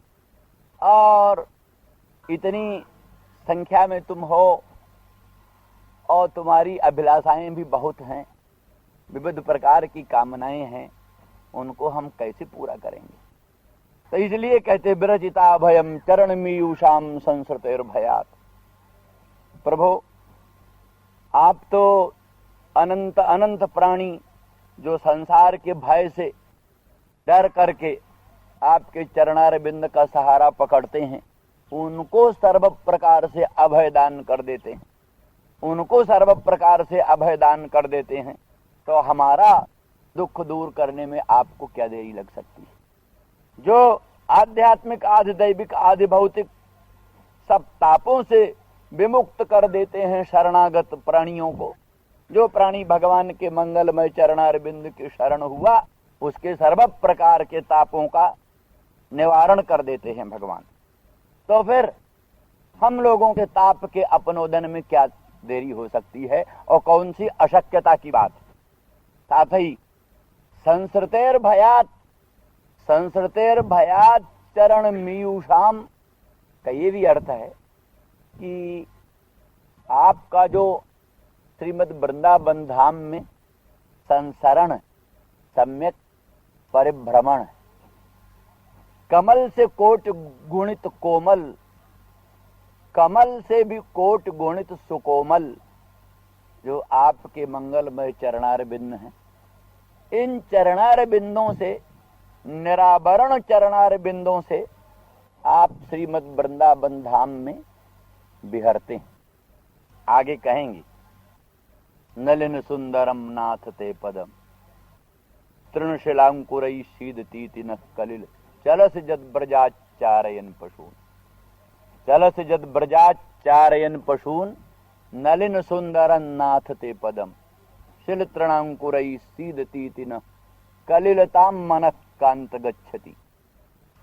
और इतनी संख्या में तुम हो और तुम्हारी अभिलाषाएं भी बहुत हैं, विविध प्रकार की कामनाएं हैं, उनको हम कैसे पूरा करेंगे। तो इसलिए कहते विरचिता भयम चरण मीयूषाम संसृतेर भयात। प्रभु आप तो अनंत अनंत प्राणी जो संसार के भय से डर करके आपके चरणार बिंद का सहारा पकड़ते हैं, उनको सर्व प्रकार से अभय दान कर देते हैं, उनको सर्व प्रकार से अभय दान कर देते हैं। तो हमारा दुख दूर करने में आपको क्या देरी लग सकती है। जो आध्यात्मिक आदि दैविक आदि भौतिक सब तापों से विमुक्त कर देते हैं शरणागत प्राणियों को, जो प्राणी भगवान के मंगलमय चरणार बिंद की शरण हुआ उसके सर्व प्रकार के तापों का निवारण कर देते हैं भगवान। तो फिर हम लोगों के ताप के अपनोदन में क्या देरी हो सकती है और कौन सी अशक्यता की बात। साथ ही संसृतेर भयात चरण मीयूषाम का ये भी अर्थ है कि आपका जो श्रीमद वृंदावन धाम में संसरण सम्यक परिभ्रमण, कमल से कोट गुणित कोमल, कमल से भी कोट गुणित सुकोमल जो आपके मंगलमय चरणार बिंद हैं, इन चरणार बिंदों से, निरावरण चरणार बिंदों से आप श्रीमद वृंदावन धाम में बिहरते हैं। आगे कहेंगे नलिन सुंदरम नाथ ते पदम तृणशिलांकुरई शीदती न कलिल चलस जद ब्रजाचारयन पशून, चलस जद ब्रजाचारयन पशून नलिन सुंदरन नाथ ते पदम शिल तृणांकुरई शीदती न कलिलताम मन कांत गच्छति।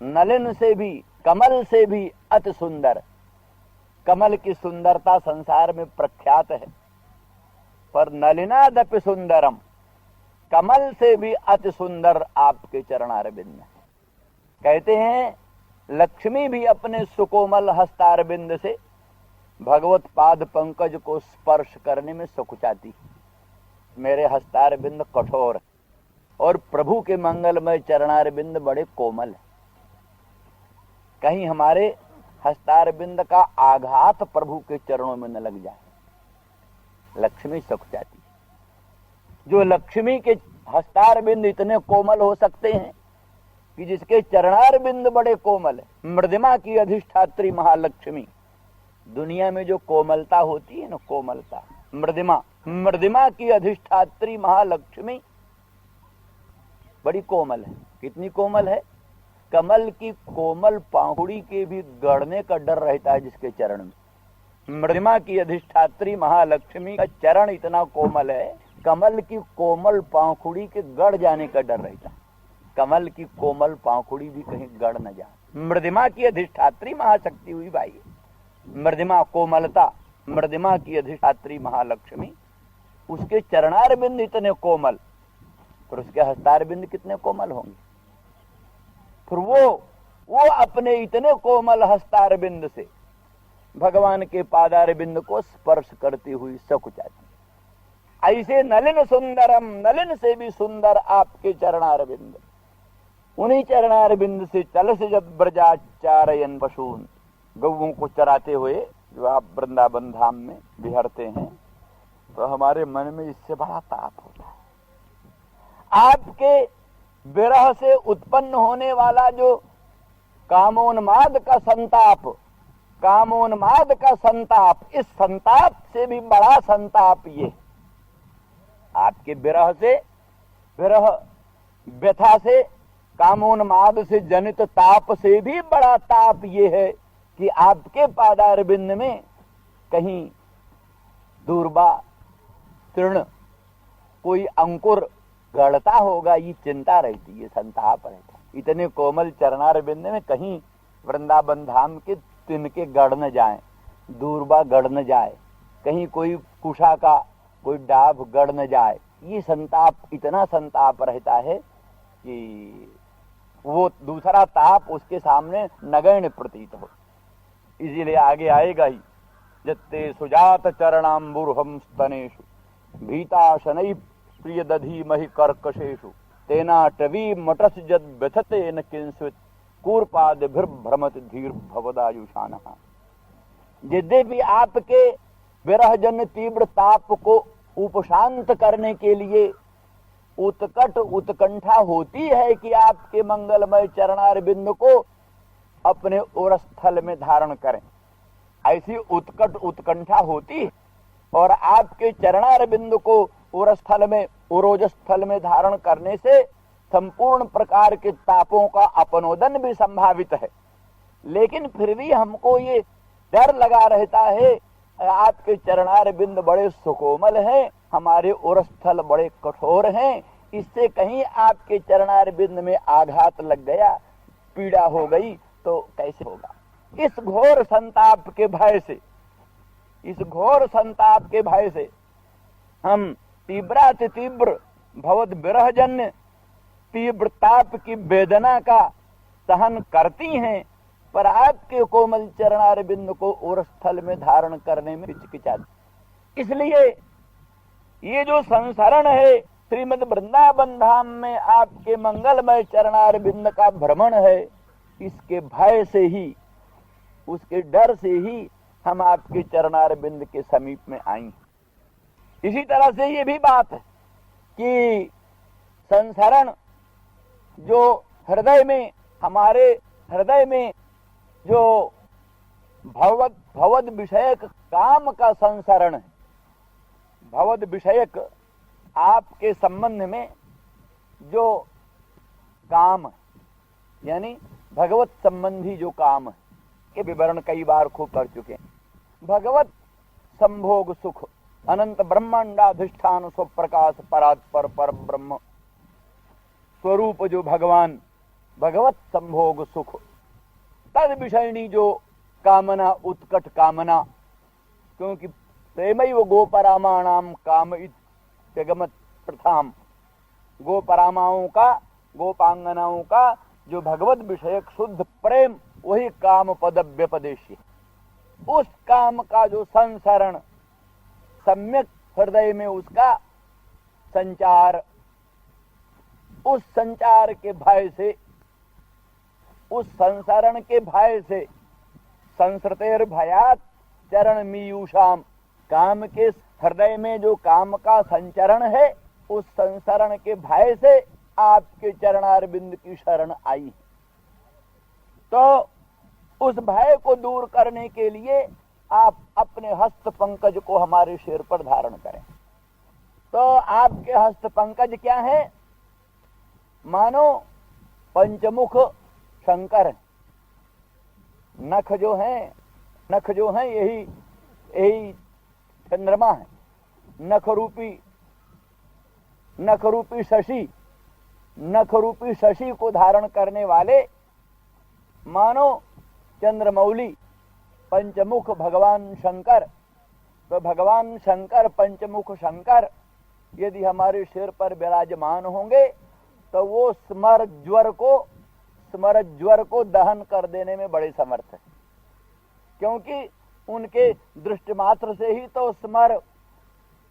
नलिन से भी, कमल से भी अति सुंदर, कमल की सुंदरता संसार में प्रख्यात है, पर नलिनादपि सुंदरम, कमल से भी अति सुंदर आपके चरणारविंद है। कहते हैं लक्ष्मी भी अपने सुकोमल हस्तारविंद से भगवत पाद पंकज को स्पर्श करने में सकुचाती। मेरे हस्तारविंद कठोर और प्रभु के मंगलमय चरणारविंद बड़े कोमल है, कहीं हमारे हस्तारविंद का आघात प्रभु के चरणों में न लग जाए। लक्ष्मी सकुचाती। जो लक्ष्मी के हस्तारविंद इतने कोमल हो सकते हैं कि जिसके चरणारविंद बड़े कोमल है। मृदिमा की अधिष्ठात्री महालक्ष्मी, दुनिया में जो कोमलता होती है ना, कोमलता, मृदिमा की अधिष्ठात्री महालक्ष्मी बड़ी कोमल है। कितनी कोमल है? कमल की कोमल पाहुड़ी के भी गड़ने का डर रहता है जिसके चरण में। मृदिमा की अधिष्ठात्री महालक्ष्मी का चरण इतना कोमल है, कमल की कोमल पाखुड़ी के गड़ जाने का डर रहता है। कमल की कोमल पाखुड़ी भी कहीं गड़ न जाए। मृदिमा की अधिष्ठात्री महाशक्ति हुई भाई, मृदिमा कोमलता, मृदिमा की अधिष्ठात्री महालक्ष्मी, उसके चरणारविंद इतने कोमल, फिर उसके हस्तारविंद कितने कोमल होंगे। फिर वो अपने इतने कोमल हस्तारविंद से भगवान के पादारविंद को स्पर्श करती हुई सकुचाती। ऐसे नलिन सुंदरम, नलिन से भी सुंदर आपके चरणारविंद, उन्हीं चरणारविंद से चल से जब ब्रजाचारयन पशून, गौओं को चराते हुए जो आप वृंदावन धाम में बिहरते हैं, तो हमारे मन में इससे बड़ा ताप होता है। आपके विरह से उत्पन्न होने वाला जो कामोन्माद का संताप, कामोन्माद का संताप, इस संताप से भी बड़ा संताप ये, आपके विरह से, विरह व्यथा से, कामोन्माद से जनित ताप से भी बड़ा ताप ये है कि आपके पादारविंद में कहीं दूर्बा, तृण, कोई अंकुर गढ़ता होगा, ये चिंता रहती है, संताप रहता है। इतने कोमल चरणारविंद में कहीं वृंदावन धाम के तिनके गढ़ न जाएं, दूरबा गड़ न जाए, कहीं कोई कुशा का कोई डाभ गड़ न जाए। ये संताप, इतना संताप रहता है कि वो दूसरा ताप उसके सामने नगण्य प्रतीत हो। इसीलिए आगे आएगा ही, जत्ते सुजात चरणाम्बुर्हम स्तनेषु भीता शनै प्रिय दधी महि कर्कशेषु तेना टवी मटस जद व्यथते न किंस्वित कूर्पाद भ्रमत धीर भवदायुषानः। यद्यपि आपके विरहजन्य तीव्र ताप को उपशांत करने के लिए उत्कट उत्कंठा होती है कि आपके मंगलमय चरणार बिंदु को अपने उरस्थल में धारण करें, ऐसी उत्कट उत्कंठा होती है। और आपके चरणार बिंदु को उरस्थल में, उरोजस्थल में धारण करने से संपूर्ण प्रकार के तापों का अपनोदन भी संभावित है। लेकिन फिर भी हमको ये डर लगा रहता है, आपके चरणार बिंद बड़े सुकोमल हैं, हमारे उरस्थल बड़े कठोर हैं, इससे कहीं आपके चरणार बिंद में आघात लग गया, पीड़ा हो गई तो कैसे होगा। इस घोर संताप के भय से, इस घोर संताप के भय से हम तीव्राति तीव्र भवद विरहजन्य तीव्र ताप की वेदना का सहन करती हैं, पर आपके कोमल चरणार बिंद को उरस्थल में धारण करने में हिचकिचाती। इसलिए ये जो संसरण है श्रीमद वृंदावन धाम में आपके मंगलमय चरणार बिंद का भ्रमण है, इसके भय से ही, उसके डर से ही हम आपके चरणार बिंद के समीप में आई। इसी तरह से ये भी बात है कि संसरण जो हृदय में, हमारे हृदय में जो भवद विषयक काम का संसरण है, भवद विषयक आपके संबंध में जो काम है, यानी भगवत संबंधी जो काम है, के विवरण कई बार खूब कर चुके हैं। भगवत संभोग सुख अनंत ब्रह्मांडाधिष्ठान स्वप्रकाश परात्पर पर ब्रह्म स्वरूप जो भगवान, भगवत संभोग सुख, तद विषयनी जो कामना, उत्कट कामना, क्योंकि प्रेमैव गोपरामाणाम काम जगमत प्रथाम, गोपरामाओं का, गोपांगनाओं का जो भगवत विषयक शुद्ध प्रेम, वही काम पद व्यपदेशी। उस काम का जो संसरण, सम्यक हृदय में उसका संचार, उस संचार के भय से, उस संसरण के भय से, संसृतेर भयात चरण मीयूषाम, काम के हृदय में जो काम का संचरण है, उस संसरण के भय से आपके चरणार बिंद की शरण आई। तो उस भय को दूर करने के लिए आप अपने हस्त पंकज को हमारे सिर पर धारण करें। तो आपके हस्त पंकज क्या है? मानो पंचमुख शंकर है। नख जो हैं यही चंद्रमा है। नख रूपी शशि को धारण करने वाले मानो चंद्रमौली पंचमुख भगवान शंकर। तो भगवान शंकर, पंचमुख शंकर यदि हमारे सिर पर विराजमान होंगे तो वो स्मर ज्वर को दहन कर देने में बड़े समर्थ है, क्योंकि उनके दृष्टि मात्र से ही तो स्मर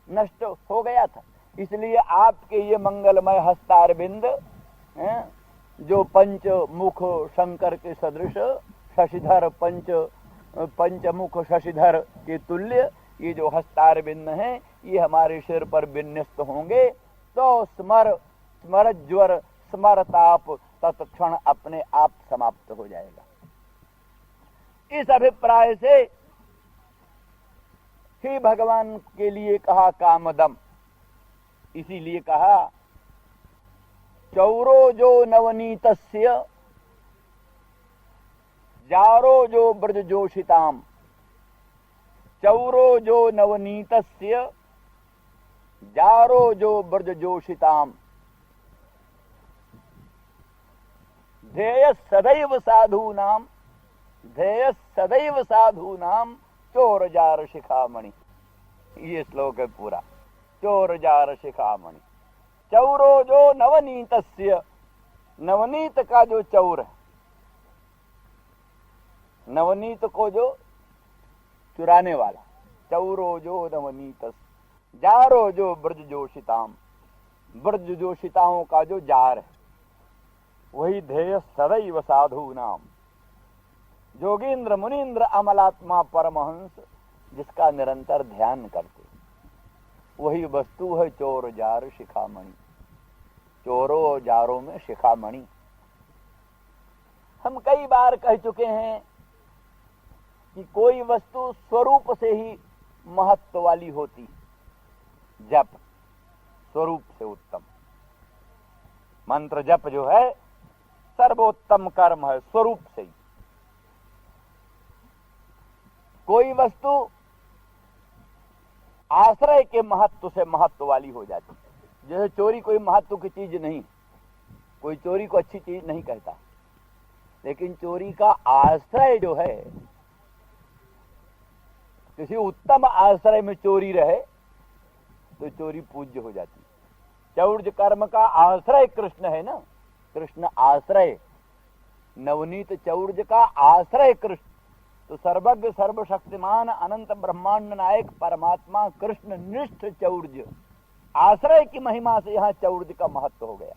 नष्ट हो गया था। इसलिए आपके ये मंगलमय हस्तार बिंद जो पंचमुख शंकर के सदृश शशिधर, पंचमुख शशिधर के तुल्य ये जो हस्तार बिंद हैं, ये हमारे सिर पर विन्यस्त होंगे तो स्मर ज्वर, स्मर ताप तत्क्षण अपने आप समाप्त हो जाएगा। इस अभिप्राय से ही भगवान के लिए कहा कामदम। इसीलिए कहा चौरो जो नवनीतस्य जारो जो ब्रज जोशिताम। चौरो जो नवनीतस्य जारो जो ब्रज जोशिताम। ध्येय सदैव साधूनाम चोर जार शिखामणि, ये श्लोक है पूरा। चोर जार शिखामणि, चौरो जो नवनीतस्य, नवनीत का जो चौर है, नवनीत को जो चुराने वाला, चौरो जो नवनीत, जारो जो ब्रज जोशिताम, ब्रज जोशिताओं का जो जार है, वही ध्येय सदैव साधु नाम, जोगींद्र मुनीन्द्र अमलात्मा परमहंस, जिसका निरंतर ध्यान करते, वही वस्तु है चोर जार शिखामणि। चोरों जारों में शिखामणि। हम कई बार कह चुके हैं कि कोई वस्तु स्वरूप से ही महत्व वाली होती, जप स्वरूप से उत्तम, मंत्र जप जो है सर्वोत्तम कर्म है स्वरूप से ही। कोई वस्तु आश्रय के महत्व से महत्व वाली हो जाती है। जैसे चोरी कोई महत्व की चीज नहीं, कोई चोरी को अच्छी चीज नहीं कहता, लेकिन चोरी का आश्रय जो है, किसी उत्तम आश्रय में चोरी रहे तो चोरी पूज्य हो जाती है। चौर्य कर्म का आश्रय कृष्ण है ना, कृष्ण आश्रय, नवनीत चौर्य का आश्रय कृष्ण। तो सर्वज्ञ सर्वशक्तिमान अनंत ब्रह्मांड नायक परमात्मा कृष्ण निष्ठ चौर्य, आश्रय की महिमा से यहाँ चौर्य का महत्व हो गया।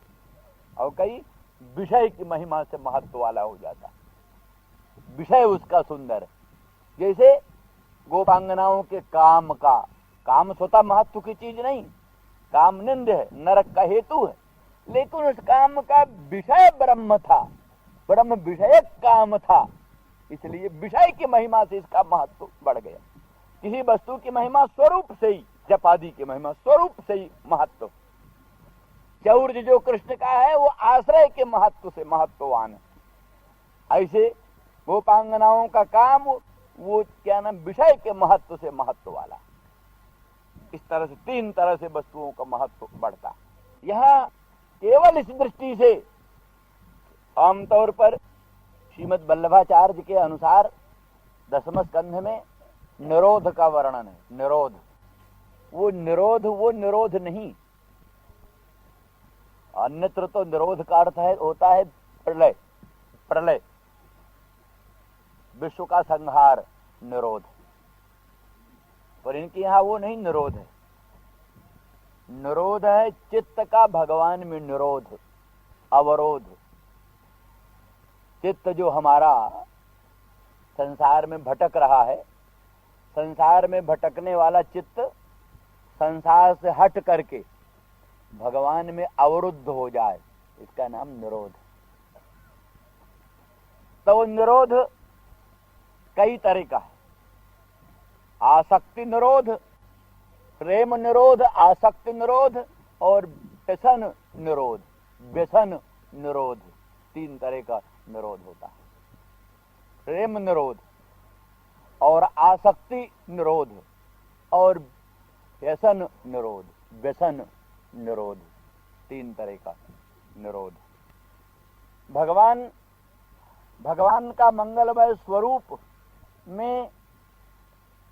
और कई विषय की महिमा से महत्व वाला हो जाता, विषय उसका सुंदर है। जैसे गोपांगनाओं के काम का, काम स्वतः महत्व की चीज नहीं, काम निंद है, नरक का हेतु है, लेकिन उस काम का विषय ब्रह्म था, ब्रह्म विषयक काम था, इसलिए विषय की महिमा से इसका महत्व बढ़ गया। किसी वस्तु की महिमा स्वरूप से ही, जप आदि की महिमा स्वरूप से ही महत्व। चौर्य जो कृष्ण का है वो आश्रय के महत्व से महत्ववान है। ऐसे गोपांगनाओं का काम वो क्या नाम, विषय के महत्व से महत्व वाला। इस तरह से तीन तरह से वस्तुओं का महत्व बढ़ता। यह केवल इस दृष्टि से आमतौर पर श्रीमद् वल्लभाचार्य के अनुसार 10वें स्कंध में निरोध का वर्णन है। निरोध, वो निरोध नहीं, अन्यत्र तो निरोध का अर्थ है, होता है प्रलय, प्रलय, विश्व का संहार, निरोध। पर इनके यहां वो नहीं निरोध है। निरोध है चित्त का भगवान में निरोध, अवरोध। चित्त जो हमारा संसार में भटक रहा है, संसार में भटकने वाला चित्त संसार से हट करके भगवान में अवरुद्ध हो जाए, इसका नाम निरोध। तो निरोध कई तरह का है। आसक्ति निरोध, प्रेम निरोध, आसक्ति निरोध और व्यसन निरोध। व्यसन निरोध, तीन तरह का निरोध होता है। प्रेम निरोध और आसक्ति निरोध और व्यसन निरोध। व्यसन निरोध, तीन तरह का निरोध। भगवान का मंगलमय स्वरूप में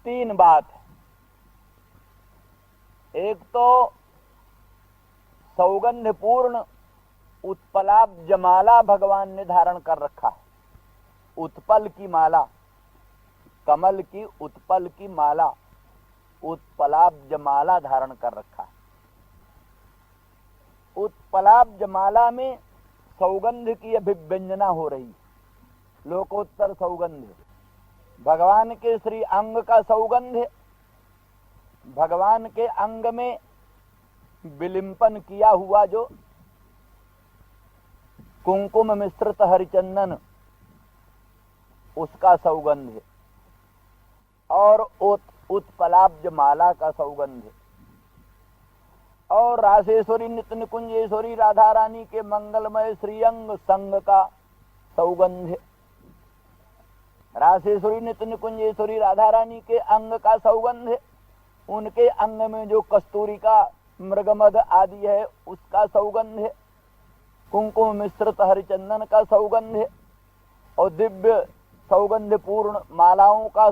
तीन बात है। एक तो सौगंधपूर्ण उत्पलाब्ज माला भगवान ने धारण कर रखा है। उत्पल की माला, कमल की उत्पल की माला, उत्पलाब्ज माला धारण कर रखा है। उत्पलाब्ज माला में सौगंध की अभिव्यंजना हो रही, लोकोत्तर सौगंध। भगवान के श्री अंग का सौगंध, भगवान के अंग में विलिंपन किया हुआ जो कुंकुम मिश्रित हरिचंदन, उसका सौगंध है। और उत्पलाब्ज माला का सौगंध है। और रासेश्वरी नित्य निकुंजेश्वरी राधा रानी के मंगलमय श्रीअंग संग का सौगंध है। रासेश्वरी नित्य निकुंजेश्वरी राधा रानी के अंग का सौगंध है। उनके अंग में जो कस्तूरी का मृगमद आदि है उसका सौगंध है। कुंकुम मिश्रित हरिचंदन का सौगंध है। और दिव्य सौगंधपूर्ण मालाओं का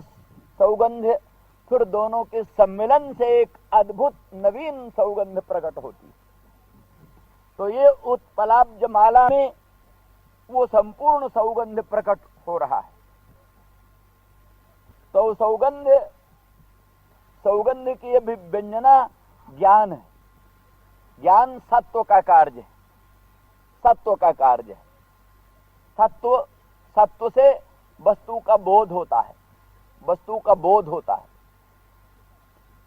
सौगंध, फिर दोनों के सम्मिलन से एक अद्भुत नवीन सौगंध प्रकट होती। तो ये उत्पलाब्ज माला में वो संपूर्ण सौगंध प्रकट हो रहा है। तो सौगंध की अभिव्यंजना ज्ञान है। ज्ञान सत्व का कार्य है, सत्व का कार्य है। सत्व से वस्तु का बोध होता है, वस्तु का बोध होता है।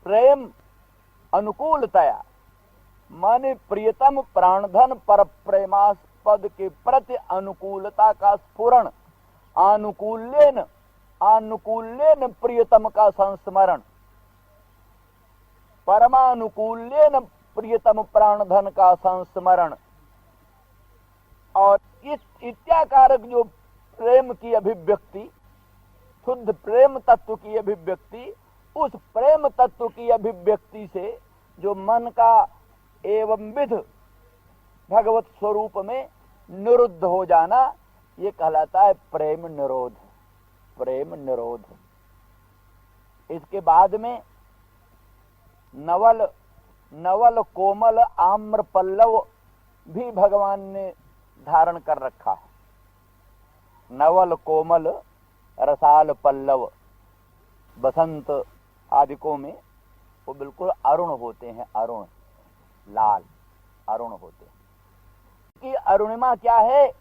प्रेम अनुकूलतया माने प्रियतम प्राणधन पर प्रेमास्पद के प्रति अनुकूलता का स्फुरण, आनुकूल्येन प्रियतम का संस्मरण, परमानुकूल्येन प्रियतम प्राणधन का संस्मरण। और इस इत्याकारक जो प्रेम की अभिव्यक्ति, शुद्ध प्रेम तत्व की अभिव्यक्ति, उस प्रेम तत्व की अभिव्यक्ति से जो मन का एवं विध भगवत स्वरूप में निरुद्ध हो जाना, ये कहलाता है प्रेम निरोध। प्रेम निरोध। इसके बाद में नवल कोमल आम्र पल्लव भी भगवान ने धारण कर रखा है। नवल कोमल रसाल पल्लव, बसंत आदिकों में वो बिल्कुल अरुण होते हैं, अरुण लाल अरुण होते हैं। कि अरुणिमा क्या है?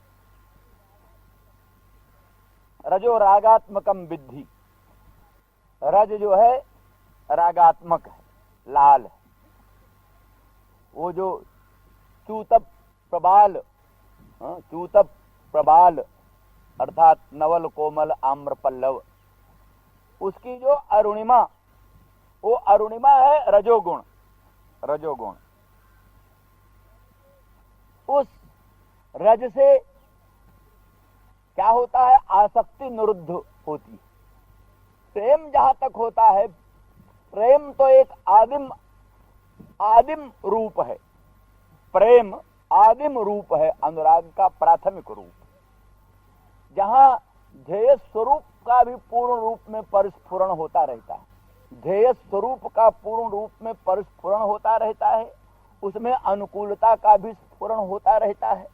रजो रागात्मकम विद्धि। रज जो है रागात्मक है, लाल है। वो जो चूतप प्रबाल अर्थात नवल कोमल आम्र पल्लव, उसकी जो अरुणिमा, वो अरुणिमा है रजोगुण। रजोगुण उस रज से क्या होता है? आसक्ति निरुद्ध होती है। प्रेम जहां तक होता है, प्रेम तो एक आदिम रूप है। प्रेम आदिम रूप है, अनुराग का प्राथमिक रूप, जहां ध्येय स्वरूप का भी पूर्ण रूप में परिस्फुरण होता रहता है। ध्येय स्वरूप का पूर्ण रूप में परिस्फुरण होता रहता है, उसमें अनुकूलता का भी स्फुरण होता रहता है,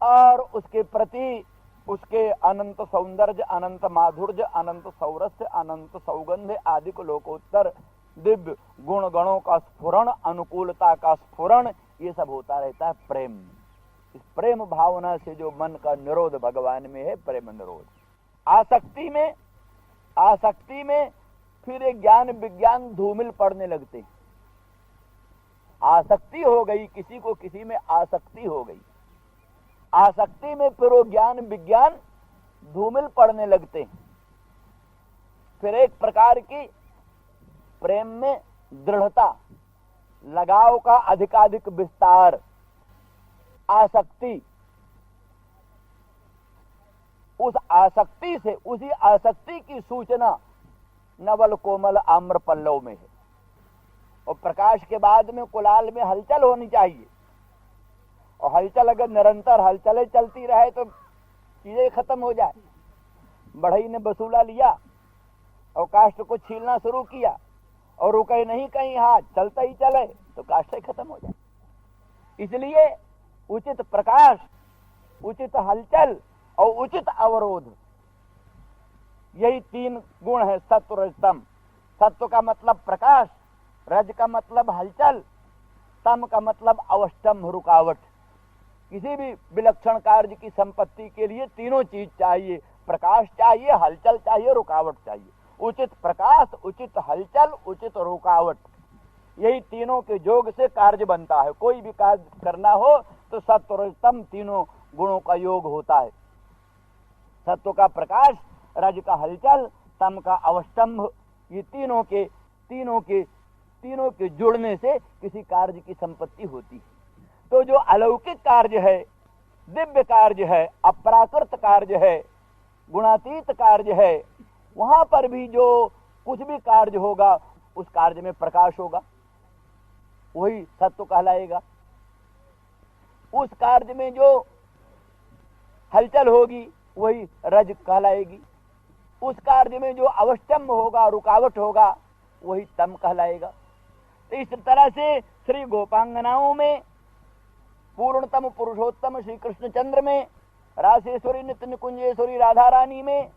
और उसके प्रति उसके अनंत सौंदर्य, अनंत माधुर्य, अनंत सौरस्य, अनंत सौगंध आदि को लोकोत्तर दिव्य गुण गणों का स्फुरण, अनुकूलता का स्फुरण, ये सब होता रहता है प्रेम। इस प्रेम भावना से जो मन का निरोध भगवान में है, प्रेम निरोध। आसक्ति में फिर एक ज्ञान विज्ञान धूमिल पड़ने लगते हैं। आसक्ति हो गई, किसी को किसी में आसक्ति हो गई, आसक्ति में फिर वो ज्ञान विज्ञान धूमिल पड़ने लगते हैं। फिर एक प्रकार की प्रेम में दृढ़ता, लगाव का अधिकाधिक विस्तार, आसक्ति, उस आसक्ति से, उसी आसक्ति की सूचना नवल कोमल आम्र पल्लव में है। और प्रकाश के बाद में कुलाल में हलचल होनी चाहिए, और हलचल अगर निरंतर हलचलें चलती रहे तो चीजें खत्म हो जाए। बढ़ई ने बसूला लिया और काष्ठ को छीलना शुरू किया और रुके नहीं कहीं हाथ, चलता ही चले तो काष्ठ खत्म हो जाए। इसलिए उचित प्रकाश, उचित हलचल और उचित अवरोध, यही तीन गुण है सत्व रजतम। सत्व का मतलब प्रकाश, रज का मतलब हलचल, तम का मतलब अवष्टम रुकावट। किसी भी विलक्षण कार्य की संपत्ति के लिए तीनों चीज चाहिए, प्रकाश चाहिए, हलचल चाहिए, रुकावट चाहिए। उचित प्रकाश, उचित हलचल, उचित रुकावट, यही तीनों के योग से कार्य बनता है। कोई भी कार्य करना हो तो सत्व रजतम तीनों गुणों का योग होता है। सत्व का प्रकाश, रज का हलचल, तम का अवष्टम्भ, ये तीनों के जुड़ने से किसी कार्य की संपत्ति होती है। तो जो अलौकिक कार्य है, दिव्य कार्य है, अपराकृत कार्य है, गुणातीत कार्य है, वहां पर भी जो कुछ भी कार्य होगा उस कार्य में प्रकाश होगा, वही सत्व कहलाएगा। उस कार्य में जो हलचल होगी वही रज कहलाएगी। उस कार्य में जो अवस्टम्भ होगा, रुकावट होगा, वही तम कहलाएगा। तो इस तरह से श्री गोपांगनाओं में, पूर्णतम पुरुषोत्तम श्री कृष्णचंद्र में, रासेश्वरी नित्य निकुंजेश्वरी राधा रानी में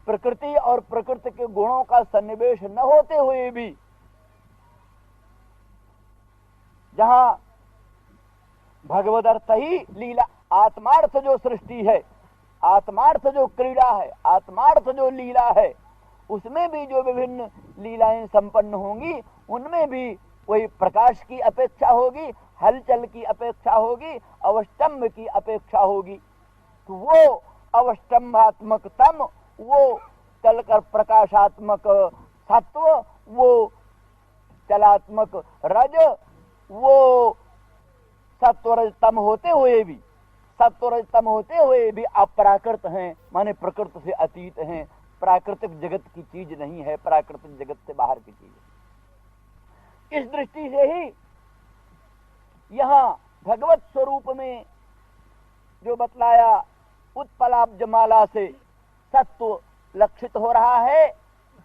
प्रकृति और प्रकृति के गुणों का सन्निवेश न होते हुए भी, जहां भगवदर्थ ही लीला, आत्मार्थ जो सृष्टि है, आत्मार्थ जो क्रीड़ा है, आत्मार्थ जो लीला है, उसमें भी जो विभिन्न लीलाएं संपन्न होंगी, उनमें भी वही प्रकाश की अपेक्षा होगी, हलचल की अपेक्षा होगी, अवस्टम्भ की अपेक्षा होगी। तो वो अवस्टम्भात्मक तम, वो चलकर प्रकाशात्मक सत्व, वो चलात्मक रज, वो सत्वरजतम होते हुए भी, सत्वरजतम होते हुए भी अपराकृत हैं, माने प्रकृति से अतीत हैं, प्राकृतिक जगत की चीज नहीं है, प्राकृतिक जगत से बाहर की चीज है। इस दृष्टि से ही यहां भगवत स्वरूप में जो बतलाया, उत्पलाब्ज माला से सत्व लक्षित हो रहा है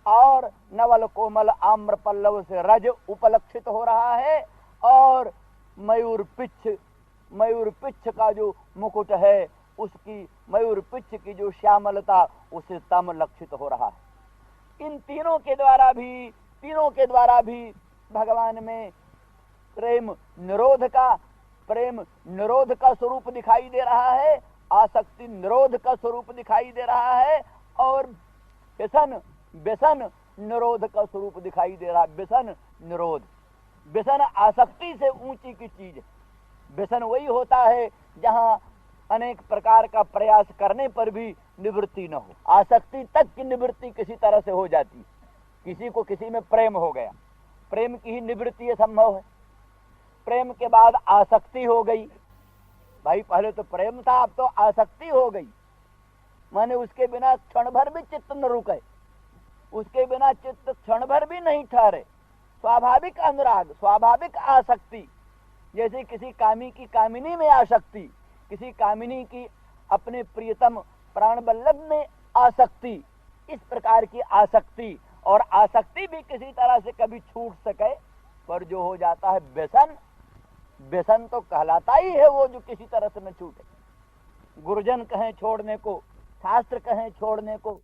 और नवल कोमल आम्र पल्लव से रज उपलक्षित हो रहा है, और मयूर पिच्छ का जो मुकुट है, उसकी मयूर पिच्छ की जो श्यामलता, उसे तम लक्षित हो रहा है। इन तीनों के द्वारा भी भगवान में प्रेम निरोध का स्वरूप दिखाई दे रहा है, आसक्ति निरोध का स्वरूप दिखाई दे रहा है, और व्यसन निरोध का स्वरूप दिखाई दे रहा है। व्यसन निरोध, व्यसन आसक्ति से ऊंची की चीज है। व्यसन वही होता है जहां अनेक प्रकार का प्रयास करने पर भी निवृत्ति न हो। आसक्ति तक की निवृत्ति किसी तरह से हो जाती है। किसी को किसी में प्रेम हो गया, प्रेम की ही निवृत्ति संभव है। प्रेम के बाद आसक्ति हो गई, भाई पहले तो प्रेम था, अब तो आसक्ति हो गई, माने उसके बिना क्षण भर भी चित्त न रुके, उसके बिना चित्त क्षण भर भी नहीं ठहरे। स्वाभाविक अनुराग, स्वाभाविक आसक्ति, जैसे किसी कामी की कामिनी में आसक्ति, किसी कामिनी की अपने प्रियतम प्राण बल्लभ में आसक्ति, इस प्रकार की आसक्ति। और आसक्ति भी किसी तरह से कभी छूट सके, पर जो हो जाता है व्यसन, व्यसन तो कहलाता ही है वो जो किसी तरह से न छूटे। गुरुजन कहें छोड़ने को, शास्त्र कहें छोड़ने को,